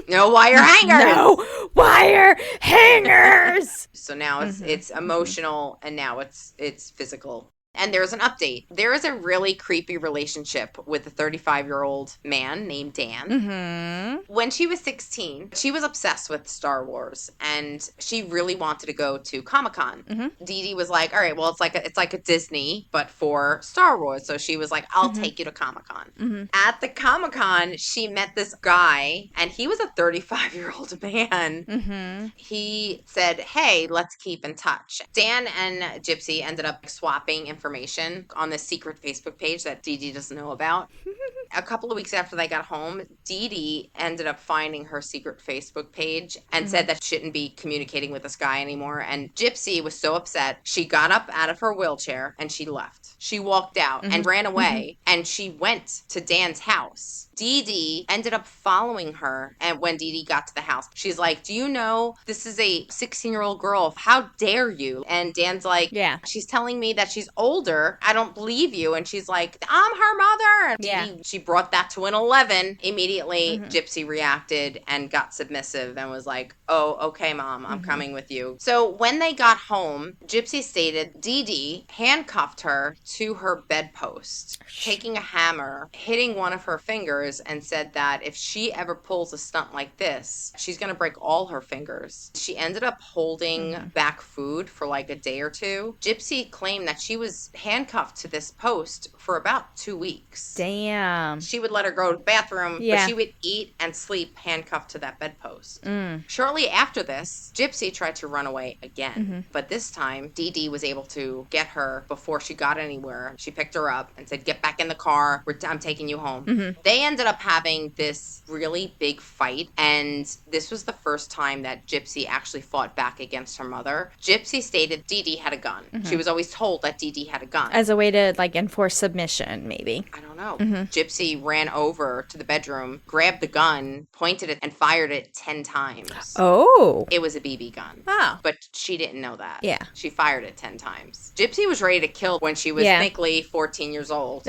No wire hangers. No wire hangers. So now it's emotional and now it's physical. And there's an update. There is a really creepy relationship with a 35-year-old man named Dan. When she was 16, she was obsessed with Star Wars, and she really wanted to go to Comic-Con. Dee Dee was like, all right, well, it's like a Disney, but for Star Wars. So she was like, I'll take you to Comic-Con. At the Comic-Con, she met this guy, and he was a 35-year-old man. He said, hey, let's keep in touch. Dan and Gypsy ended up swapping information on this secret Facebook page that Dee Dee doesn't know about. A couple of weeks after they got home, Dee Dee ended up finding her secret Facebook page and said that she shouldn't be communicating with this guy anymore. And Gypsy was so upset, she got up out of her wheelchair and she left. She walked out and ran away, and she went to Dan's house. Dee Dee ended up following her, and when Dee Dee got to the house, she's like, do you know this is a 16-year-old girl? How dare you? And Dan's like, she's telling me that she's older. I don't believe you. And she's like, I'm her mother. And Dee Dee, she brought that to an 11. Immediately, Gypsy reacted and got submissive and was like, oh, okay, Mom, I'm coming with you. So when they got home, Gypsy stated Dee Dee handcuffed her to her bedpost, taking a hammer, hitting one of her fingers, fingers and said that if she ever pulls a stunt like this, she's going to break all her fingers. She ended up holding back food for like a day or two. Gypsy claimed that she was handcuffed to this post for about 2 weeks. Damn. She would let her go to the bathroom, Yeah. but she would eat and sleep handcuffed to that bedpost. Shortly after this, Gypsy tried to run away again. But this time, Dee Dee was able to get her before she got anywhere. She picked her up and said, get back in the car. I'm taking you home. They ended up having this really big fight. And this was the first time that Gypsy actually fought back against her mother. Gypsy stated Dee Dee had a gun. She was always told that Dee Dee had a gun. As a way to, like, enforce submission, maybe. I don't know. Gypsy ran over to the bedroom, grabbed the gun, pointed it, and fired it 10 times. Oh. It was a BB gun. Oh. But she didn't know that. Yeah. She fired it 10 times. Gypsy was ready to kill when she was, thickly 14 years old.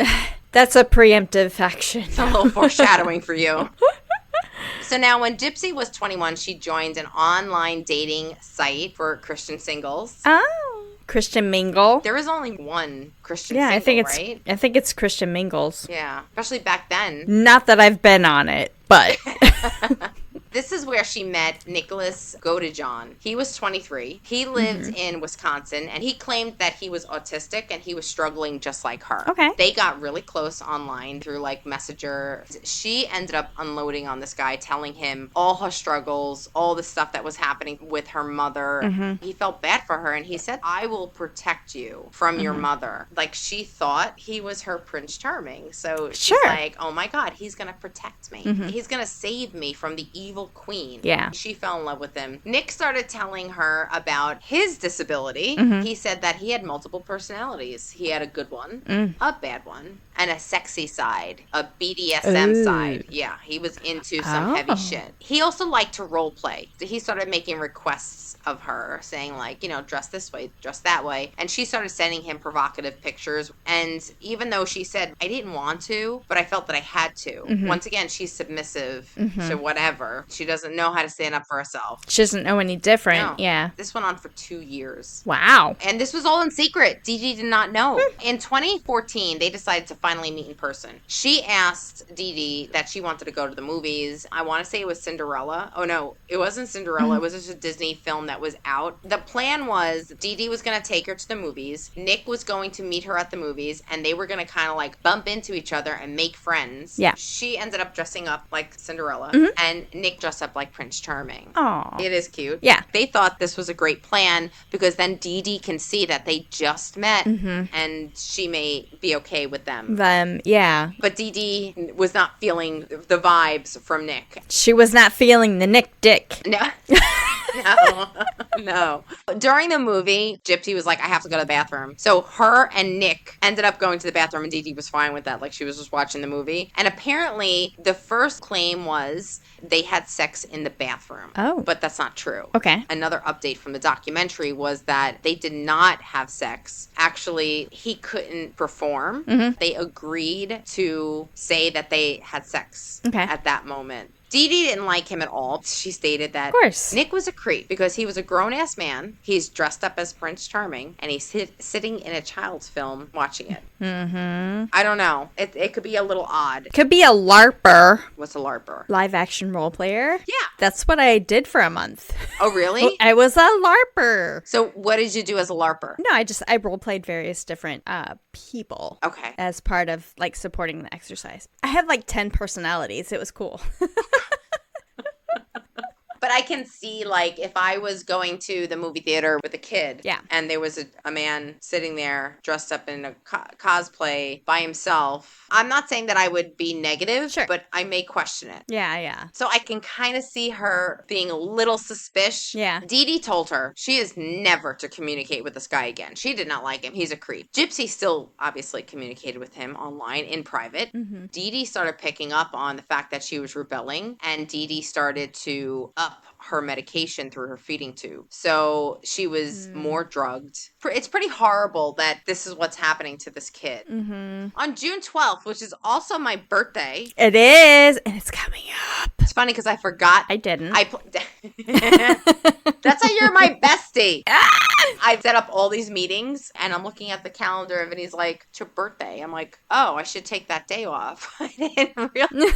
That's a preemptive action. It's a little foreshadowing for you. So now when Gypsy was 21, she joined an online dating site for Christian singles. Oh. Christian Mingle. There is only one Christian Yeah, single, right? I think it's Christian Mingles. Yeah, especially back then. Not that I've been on it, but This is where she met Nicholas Godejohn. He was 23. He lived in Wisconsin, and he claimed that he was autistic and he was struggling just like her. Okay. They got really close online through like Messenger. She ended up unloading on this guy, telling him all her struggles, all the stuff that was happening with her mother. He felt bad for her, and he said, I will protect you from your mother. Like, she thought he was her Prince Charming. So she's like, oh my God, he's going to protect me. He's going to save me from the evil queen. Yeah. She fell in love with him. Nick started telling her about his disability. He said that he had multiple personalities. He had a good one, a bad one, and a sexy side, a BDSM side. Yeah, he was into some heavy shit. He also liked to role play. He started making requests of her, saying like, you know, dress this way, dress that way. And she started sending him provocative pictures. And even though she said, I didn't want to, but I felt that I had to. Once again, she's submissive to whatever. She doesn't know how to stand up for herself. she doesn't know any different. No. Yeah. This went on for 2 years. Wow. And this was all in secret. Dee Dee did not know. In 2014, they decided to finally meet in person. She asked Dee Dee that she wanted to go to the movies. I want to say it was Cinderella. Oh, no, it wasn't Cinderella. It was just a Disney film that was out. The plan was Dee Dee was going to take her to the movies. Nick was going to meet her at the movies, and they were going to kind of like bump into each other and make friends. Yeah. She ended up dressing up like Cinderella, and Nick dressed up like Prince Charming. Aw. It is cute. Yeah. They thought this was a great plan because then Dee Dee can see that they just met and she may be okay with them. Yeah. But Dee Dee was not feeling the vibes from Nick. She was not feeling the Nick dick. No. No. During the movie, Gypsy was like, I have to go to the bathroom. So her and Nick ended up going to the bathroom, and Dee Dee was fine with that. Like, she was just watching the movie. And apparently, the first claim was they had sex in the bathroom. Oh. But that's not true. Okay. Another update from the documentary was that they did not have sex. Actually, he couldn't perform. They agreed to say that they had sex at that moment. Dee Dee didn't like him at all. She stated that Of course. Nick was a creep because he was a grown-ass man. He's dressed up as Prince Charming, and he's sitting in a child's film watching it. I don't know. It could be a little odd. Could be a LARPer. What's a LARPer? Live action role player. Yeah. That's what I did for a month. Oh, really? I was a LARPer. So what did you do as a LARPer? No, I role played various different people. Okay. As part of like supporting the exercise. I had like 10 personalities. It was cool. But I can see, like, if I was going to the movie theater with a kid, and there was a man sitting there dressed up in a cosplay by himself, I'm not saying that I would be negative, but I may question it. Yeah. So I can kind of see her being a little suspicious. Yeah. Dee Dee told her she is never to communicate with this guy again. She did not like him. He's a creep. Gypsy still obviously communicated with him online in private. Dee Dee started picking up on the fact that she was rebelling, and Dee Dee started to up her medication through her feeding tube. So she was more drugged. It's pretty horrible that this is what's happening to this kid. On June 12th, which is also my birthday. It is, and it's coming up. It's funny because I forgot. I didn't. That's how you're my bestie. I set up all these meetings, and I'm looking at the calendar, and he's like, it's your birthday. I'm like, oh, I should take that day off. I didn't realize.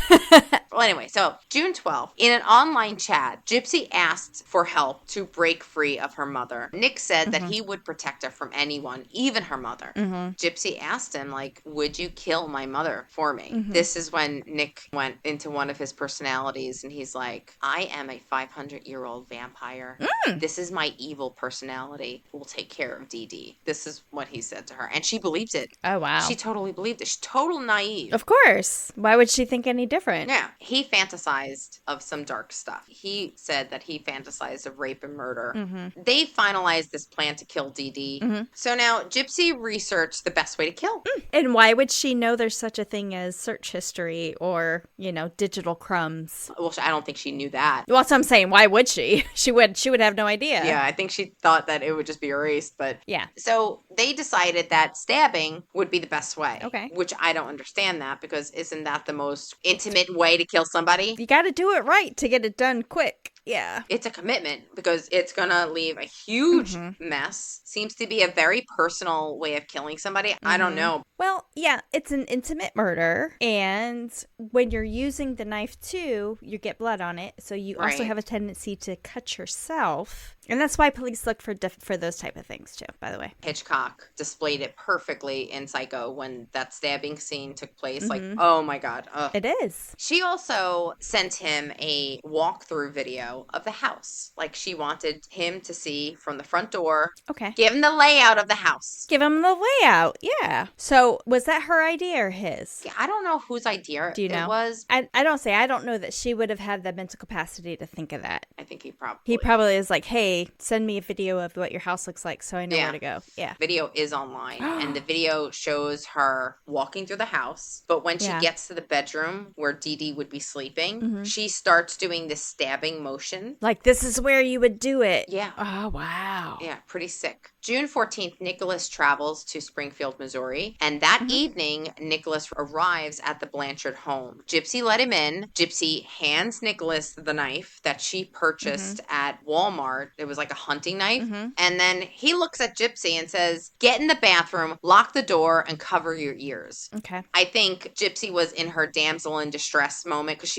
Well, anyway, so June 12th, in an online chat, Gypsy asked for help to break free of her mother. Nick said that he would protect her from anyone, even her mother. Gypsy asked him, like, would you kill my mother for me? This is when Nick went into one of his personalities, and he's like, I am a 500-year-old vampire. This is my evil personality. We'll take care of Dee Dee. This is what he said to her. And she believed it. Oh, wow. She totally believed it. She's total naive. Of course. Why would she think any different? Yeah. He fantasized of some dark stuff. He said that he fantasized of rape and murder. They finalized this plan to kill Dee Dee. So now Gypsy researched the best way to kill. And why would she know there's such a thing as search history or, digital crumbs? Well, I don't think she knew that. Well, that's what I'm saying. Why would she? She would have no idea. Yeah, I think she thought that it would just be erased, but yeah. So they decided that stabbing would be the best way. Okay. Which I don't understand that, because isn't that the most intimate way to kill somebody? You got to do it right to get it done quick. Yeah. It's a commitment, because it's going to leave a huge mess. Seems to be a very personal way of killing somebody. I don't know. Well, yeah, it's an intimate murder. And when you're using the knife too, you get blood on it. So you also have a tendency to cut yourself. And that's why police look for those type of things too, by the way. Hitchcock displayed it perfectly in Psycho when that stabbing scene took place. Like, oh my God. Ugh. It is. She also sent him a walkthrough video of the house. Like, she wanted him to see from the front door. Okay. Give him the layout of the house. Give him the layout. Yeah. So was that her idea or his? Yeah, I don't know whose idea Do you know? it was. I don't know that she would have had the mental capacity to think of that. I think he He probably is like, hey, send me a video of what your house looks like so I know where to go. Yeah. Video is online, and the video shows her walking through the house. But when she gets to the bedroom where Dee Dee would be sleeping, she starts doing this stabbing motion. Like, this is where you would do it. Yeah. Oh, wow. Yeah, pretty sick. June 14th, Nicholas travels to Springfield, Missouri, and that evening, Nicholas arrives at the Blanchard home. Gypsy let him in. Gypsy hands Nicholas the knife that she purchased at Walmart. It was like a hunting knife. And then he looks at Gypsy and says, get in the bathroom, lock the door, and cover your ears. Okay. I think Gypsy was in her damsel in distress moment, because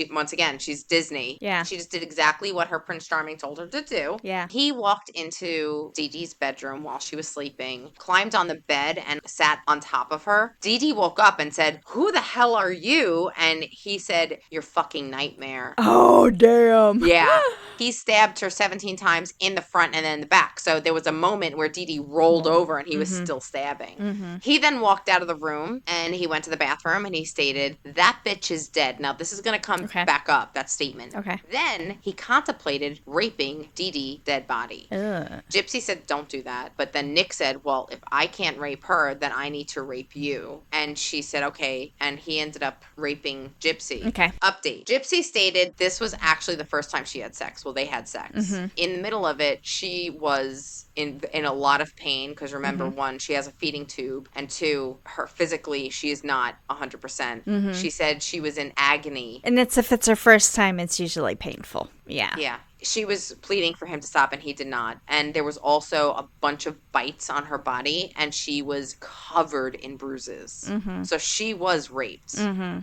she's Disney. Yeah. She just did exactly what her Prince Charming told her to do. Yeah. He walked into Dee Dee's bedroom while she was sleeping, climbed on the bed and sat on top of her. Dee Dee woke up and said, who the hell are you? And he said, your fucking nightmare. Oh, damn. Yeah. He stabbed her 17 times in the front and then the back. So there was a moment where Dee Dee rolled over and he was still stabbing. He then walked out of the room and he went to the bathroom and he stated, that bitch is dead. Now, this is going to come back up, that statement. Okay. Then he contemplated raping Dee Dee dead body. Ugh. Gypsy said, don't do that. But then Nick said, well, if I can't rape her, then I need to rape you. And she said, okay. And he ended up raping Gypsy. Okay. Update. Gypsy stated this was actually the first time she had sex. Well, they had sex. In the middle of it, she was in a lot of pain, because remember, one, she has a feeding tube, and two, her physically, she is not 100%. She said she was in agony. And if it's her first time, it's usually painful. Yeah. Yeah. She was pleading for him to stop, and he did not. And there was also a bunch of bites on her body, and she was covered in bruises. So she was raped.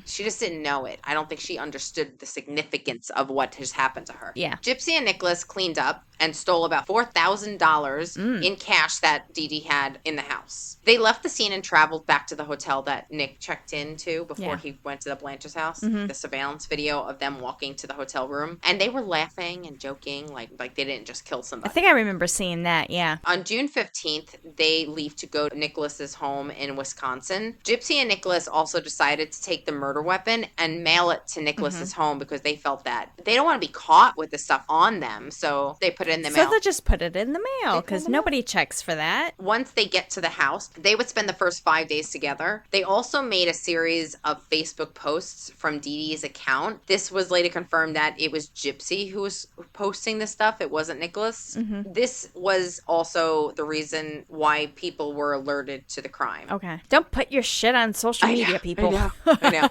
She just didn't know it. I don't think she understood the significance of what has happened to her. Yeah. Gypsy and Nicholas cleaned up and stole about $4,000 in cash that Dee Dee had in the house. They left the scene and traveled back to the hotel that Nick checked into before he went to the Blanchard's house. The surveillance video of them walking to the hotel room. And they were laughing and joking like they didn't just kill somebody. I think I remember seeing that, yeah. On June 15th, they leave to go to Nicholas's home in Wisconsin. Gypsy and Nicholas also decided to take the murder weapon and mail it to Nicholas's home, because they felt that they don't want to be caught with the stuff on them. So they put it in the mail. So they just put it in the mail, because nobody checks for that. Once they get to the house, they would spend the first 5 days together. They also made a series of Facebook posts from Dee Dee's account. This was later confirmed that it was Gypsy who was posting this stuff. It wasn't Nicholas. This was also the reason why people were alerted to the crime. Okay. Don't put your shit on social media, people. I know.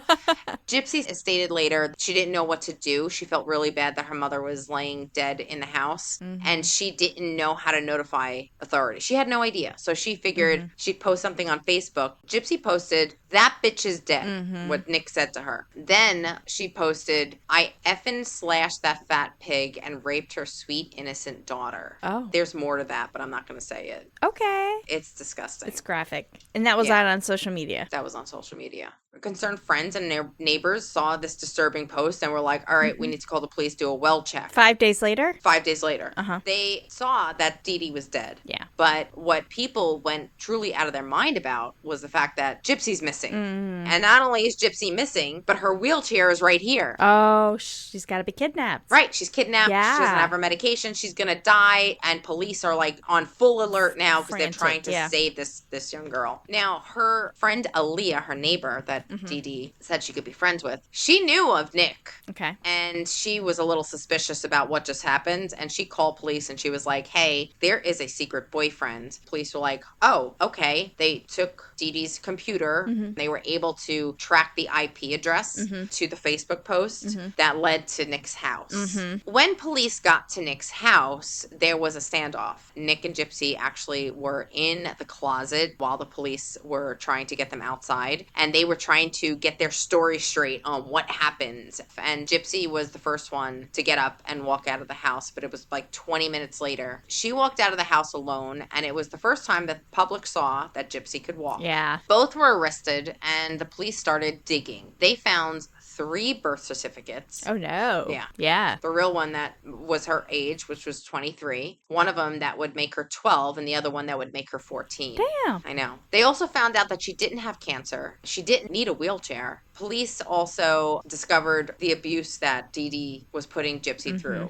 Gypsy stated later she didn't know what to do. She felt really bad that her mother was laying dead in the house, and she didn't know how to notify authorities. She had no idea. So she figured she'd post something on Facebook. Gypsy posted, "That bitch is dead," what Nick said to her. Then she posted, "I effing slashed that fat pig and raped her sweet, innocent daughter." Oh. There's more to that, but I'm not going to say it. Okay. It's disgusting. It's graphic. And that was out on social media. That was on social media. Concerned friends and their neighbors saw this disturbing post and were like, all right, we need to call the police, do a well check. 5 days later? 5 days later. They saw that Dee Dee was dead. Yeah. But what people went truly out of their mind about was the fact that Gypsy's missing. And not only is Gypsy missing, but her wheelchair is right here. Oh, she's got to be kidnapped. Right. She's kidnapped. Yeah. She doesn't have her medication. She's going to die. And police are like on full alert now because they're trying to save this young girl. Now, her friend Aaliyah, her neighbor that Dee Dee said she could be friends with, she knew of Nick. Okay. And she was a little suspicious about what just happened. And she called police and she was like, hey, there is a secret boyfriend. Police were like, oh, okay. They took Dee Dee's computer. They were able to track the IP address to the Facebook post that led to Nick's house. When police got to Nick's house, there was a standoff. Nick and Gypsy actually were in the closet while the police were trying to get them outside. And they were trying to get their story straight on what happened. And Gypsy was the first one to get up and walk out of the house, but it was like 20 minutes later. She walked out of the house alone, and it was the first time that the public saw that Gypsy could walk. Yeah. Both were arrested, and the police started digging. They found 3 birth certificates. Oh, no. Yeah. Yeah. The real one that was her age, which was 23. One of them that would make her 12, and the other one that would make her 14. Damn. I know. They also found out that she didn't have cancer. She didn't need a wheelchair. Police also discovered the abuse that Dee Dee was putting Gypsy through.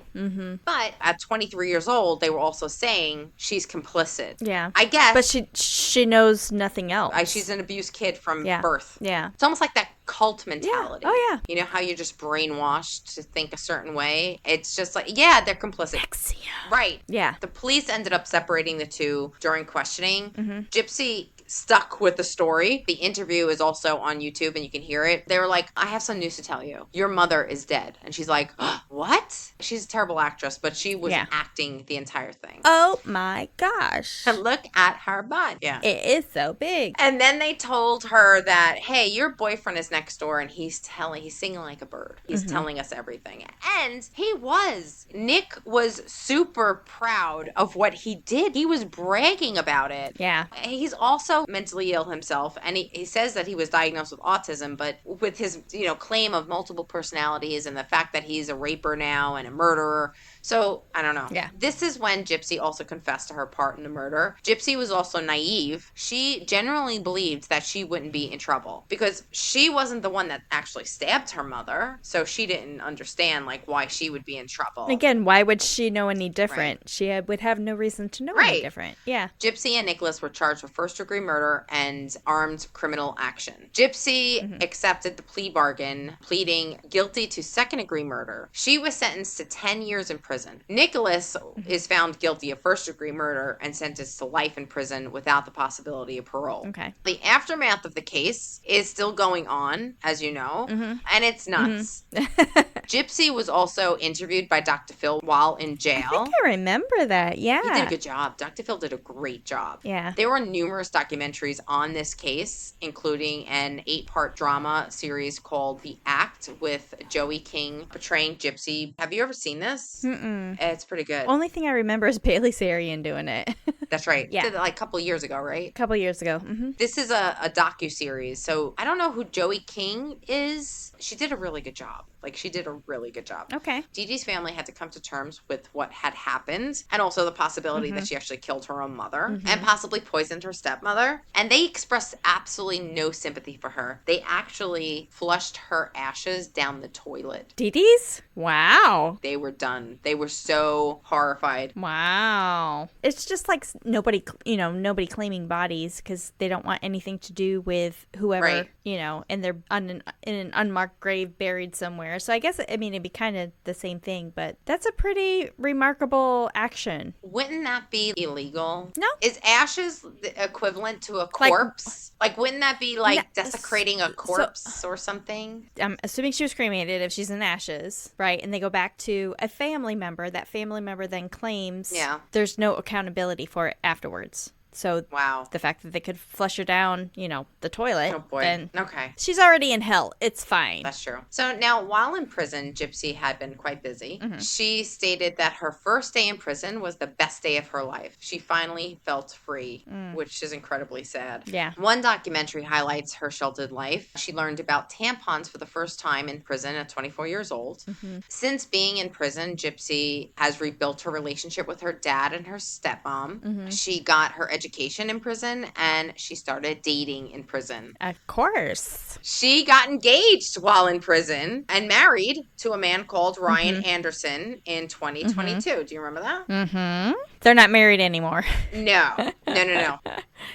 But at 23 years old, they were also saying she's complicit. Yeah. I guess. But she knows nothing else. She's an abused kid from Yeah. birth. Yeah. It's almost like that cult mentality. Oh, yeah. You know how you're just brainwashed to think a certain way? It's just like, yeah, they're complicit. Nexium. Right. Yeah. The police ended up separating the two during questioning. Gypsy stuck with the story. The interview is also on YouTube and you can hear it. They were like, I have some news to tell you. Your mother is dead. And she's like, what? She's a terrible actress, but she was acting the entire thing. Oh my gosh. And look at her butt. Yeah. It is so big. And then they told her that, hey, your boyfriend is next door and he's singing like a bird. He's telling us everything. And he was. Nick was super proud of what he did. He was bragging about it. Yeah. He's also mentally ill himself. And he says that he was diagnosed with autism, but with his, claim of multiple personalities and the fact that he's a raper now and a murderer. So, I don't know. Yeah. This is when Gypsy also confessed to her part in the murder. Gypsy was also naive. She generally believed that she wouldn't be in trouble because she wasn't the one that actually stabbed her mother. So she didn't understand, why she would be in trouble. Again, why would she know any different? Right. She would have no reason to know any different. Yeah. Gypsy and Nicholas were charged with first-degree murder and armed criminal action. Gypsy accepted the plea bargain, pleading guilty to second-degree murder. She was sentenced to 10 years in prison. Nicholas is found guilty of first-degree murder and sentenced to life in prison without the possibility of parole. Okay. The aftermath of the case is still going on, as you know, and it's nuts. Gypsy was also interviewed by Dr. Phil while in jail. I think I remember that. Yeah. He did a good job. Dr. Phil did a great job. Yeah. There were numerous documentaries on this case, including an 8-part drama series called The Act with Joey King portraying Gypsy. Have you ever seen this? It's pretty good. Only thing I remember is Bailey Sarian doing it. That's right. Yeah. Did it a couple of years ago, right? A couple years ago. This is a docu-series, so I don't know who Joey King is. She did a really good job. She did a really good job. Okay. Dee Dee's family had to come to terms with what had happened and also the possibility that she actually killed her own mother and possibly poisoned her stepmother. And they expressed absolutely no sympathy for her. They actually flushed her ashes down the toilet. Dee Dee's? Wow. They were done. They were so horrified. Wow. It's just like nobody claiming bodies because they don't want anything to do with whoever, Right. And they're in an unmarked grave buried somewhere. her. So I guess, I mean, it'd be kind of the same thing, but that's a pretty remarkable action. Wouldn't that be illegal? No. Is ashes the equivalent to a corpse? Like wouldn't that be like desecrating a corpse or something? I'm assuming she was cremated if she's in ashes, right? And they go back to a family member. That family member then claims there's no accountability for it afterwards. So the fact that they could flush her down, the toilet, then she's already in hell. It's fine. That's true. So now, while in prison, Gypsy had been quite busy. Mm-hmm. She stated that her first day in prison was the best day of her life. She finally felt free, which is incredibly sad. Yeah. One documentary highlights her sheltered life. She learned about tampons for the first time in prison at 24 years old. Mm-hmm. Since being in prison, Gypsy has rebuilt her relationship with her dad and her stepmom. Mm-hmm. She got her education in prison, and she started dating in prison. Of course. She got engaged while in prison and married to a man called Ryan Anderson in 2022. Mm-hmm. Do you remember that? Mm-hmm. They're not married anymore. No.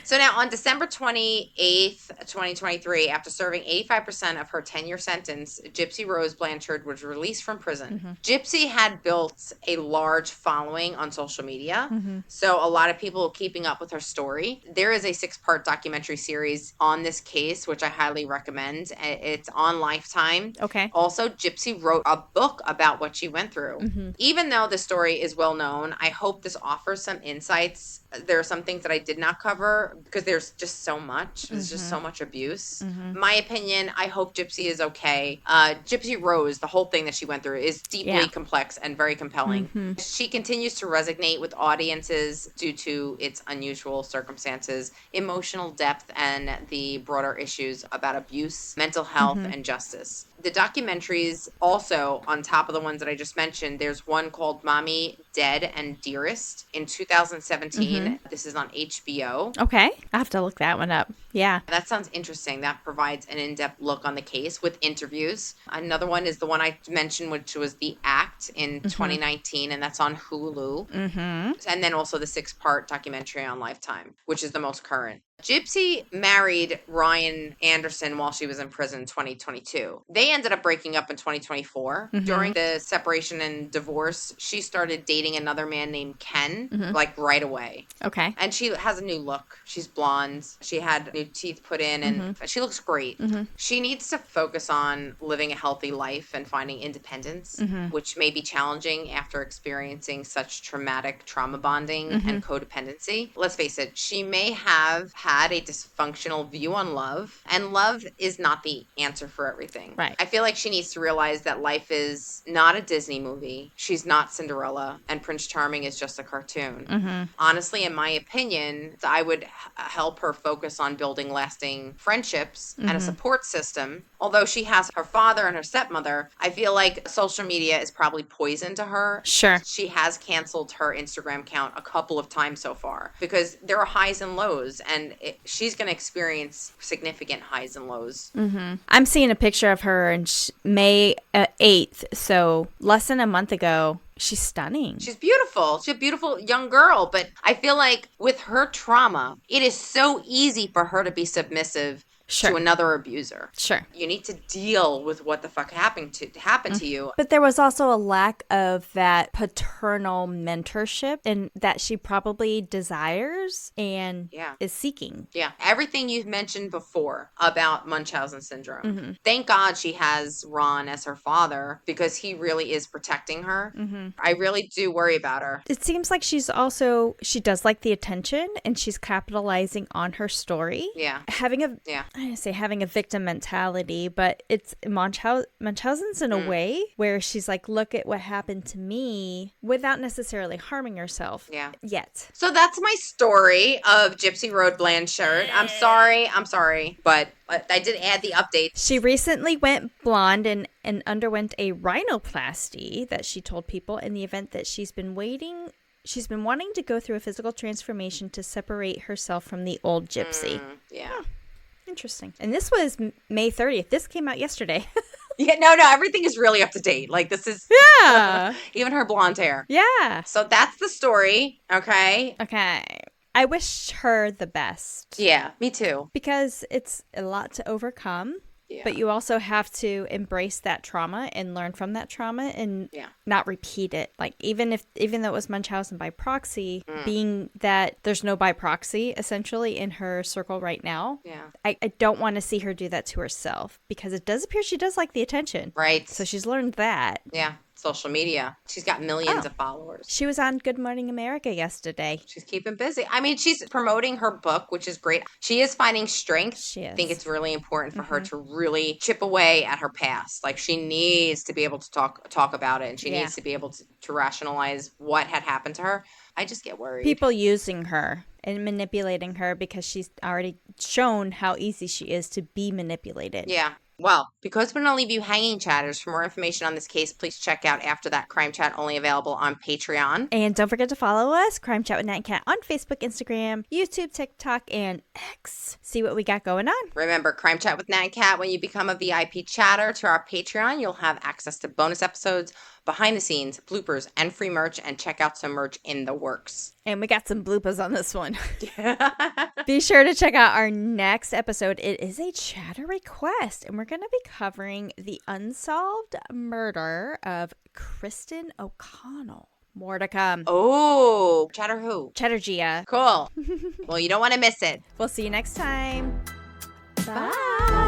So now on December 28th, 2023, after serving 85% of her 10-year sentence, Gypsy Rose Blanchard was released from prison. Mm-hmm. Gypsy had built a large following on social media, so a lot of people keeping up with her story. There is a 6-part documentary series on this case, which I highly recommend. It's on Lifetime. Okay. Also, Gypsy wrote a book about what she went through. Mm-hmm. Even though the story is well known, I hope this offers some insights. There are some things that I did not cover because there's just so much. There's just so much abuse. Mm-hmm. My opinion, I hope Gypsy is okay. Gypsy Rose, the whole thing that she went through is deeply complex and very compelling. Mm-hmm. She continues to resonate with audiences due to its unusual circumstances, emotional depth, and the broader issues about abuse, mental health, and justice. The documentaries also, on top of the ones that I just mentioned, there's one called Mommy, Dead, and Dearest in 2017. Mm-hmm. This is on HBO. Okay. I have to look that one up. Yeah. That sounds interesting. That provides an in-depth look on the case with interviews. Another one is the one I mentioned, which was The Act in 2019, and that's on Hulu. Mm-hmm. And then also the 6-part documentary on Lifetime, which is the most current. Gypsy married Ryan Anderson while she was in prison in 2022. They ended up breaking up in 2024. Mm-hmm. During the separation and divorce, she started dating another man named Ken, like right away. Okay. And she has a new look. She's blonde. She had new teeth put in, and she looks great. Mm-hmm. She needs to focus on living a healthy life and finding independence, which may be challenging after experiencing such traumatic trauma bonding and codependency. Let's face it, she may have had a dysfunctional view on love, and love is not the answer for everything. Right. I feel like she needs to realize that life is not a Disney movie. She's not Cinderella, and Prince Charming is just a cartoon. Mm-hmm. Honestly, in my opinion, I would help her focus on building lasting friendships and a support system. Although she has her father and her stepmother, I feel like social media is probably poison to her. Sure. She has canceled her Instagram account a couple of times so far because there are highs and lows, and she's going to experience significant highs and lows. Mm-hmm. I'm seeing a picture of her on May 8th, so less than a month ago. She's stunning. She's beautiful. She's a beautiful young girl, but I feel like with her trauma, it is so easy for her to be submissive to another abuser. Sure. You need to deal with what the fuck happened to you. But there was also a lack of that paternal mentorship and that she probably desires and is seeking. Yeah. Everything you've mentioned before about Munchausen syndrome. Mm-hmm. Thank God she has Ron as her father because he really is protecting her. Mm-hmm. I really do worry about her. It seems like she does like the attention and she's capitalizing on her story. Yeah. Having a victim mentality, but it's Munchausen's in a way where she's like, look at what happened to me without necessarily harming herself yet. So that's my story of Gypsy Road Blanchard. I'm sorry, but I did add the updates. She recently went blonde and underwent a rhinoplasty that she told people in the event that she's been wanting to go through a physical transformation to separate herself from the old Gypsy. Yeah. Interesting. And this was May 30th. This came out yesterday. Yeah, no, everything is really up to date. Like, this is... Yeah. Even her blonde hair. Yeah. So that's the story, okay? Okay. I wish her the best. Yeah, me too. Because it's a lot to overcome. Yeah. But you also have to embrace that trauma and learn from that trauma and not repeat it. Like even though it was Munchausen by proxy, being that there's no by proxy essentially in her circle right now. Yeah. I don't want to see her do that to herself because it does appear she does like the attention. Right. So she's learned that. Yeah. Social media. She's got millions of followers. She was on Good Morning America yesterday. She's keeping busy. I mean, she's promoting her book, which is great. She is finding strength. She is. I think it's really important for her to really chip away at her past. Like she needs to be able to talk about it, and she needs to be able to rationalize what had happened to her. I just get worried. People using her and manipulating her because she's already shown how easy she is to be manipulated. Yeah. Well, because we don't leave you hanging, chatters, for more information on this case, please check out After That Crime Chat, only available on Patreon. And don't forget to follow us, Crime Chat with Nat and Cat, on Facebook, Instagram, YouTube, TikTok, and X. See what we got going on. Remember, Crime Chat with Nat and Cat, when you become a VIP chatter to our Patreon, you'll have access to bonus episodes, behind the scenes, bloopers, and free merch, and check out some merch in the works. And we got some bloopers on this one. Be sure to check out our next episode. It is a chatter request, and we're going to be covering the unsolved murder of Kristen O'Connell. More to come. Oh, chatter who? Chattergia. Cool. Well, you don't want to miss it. We'll see you next time. Bye.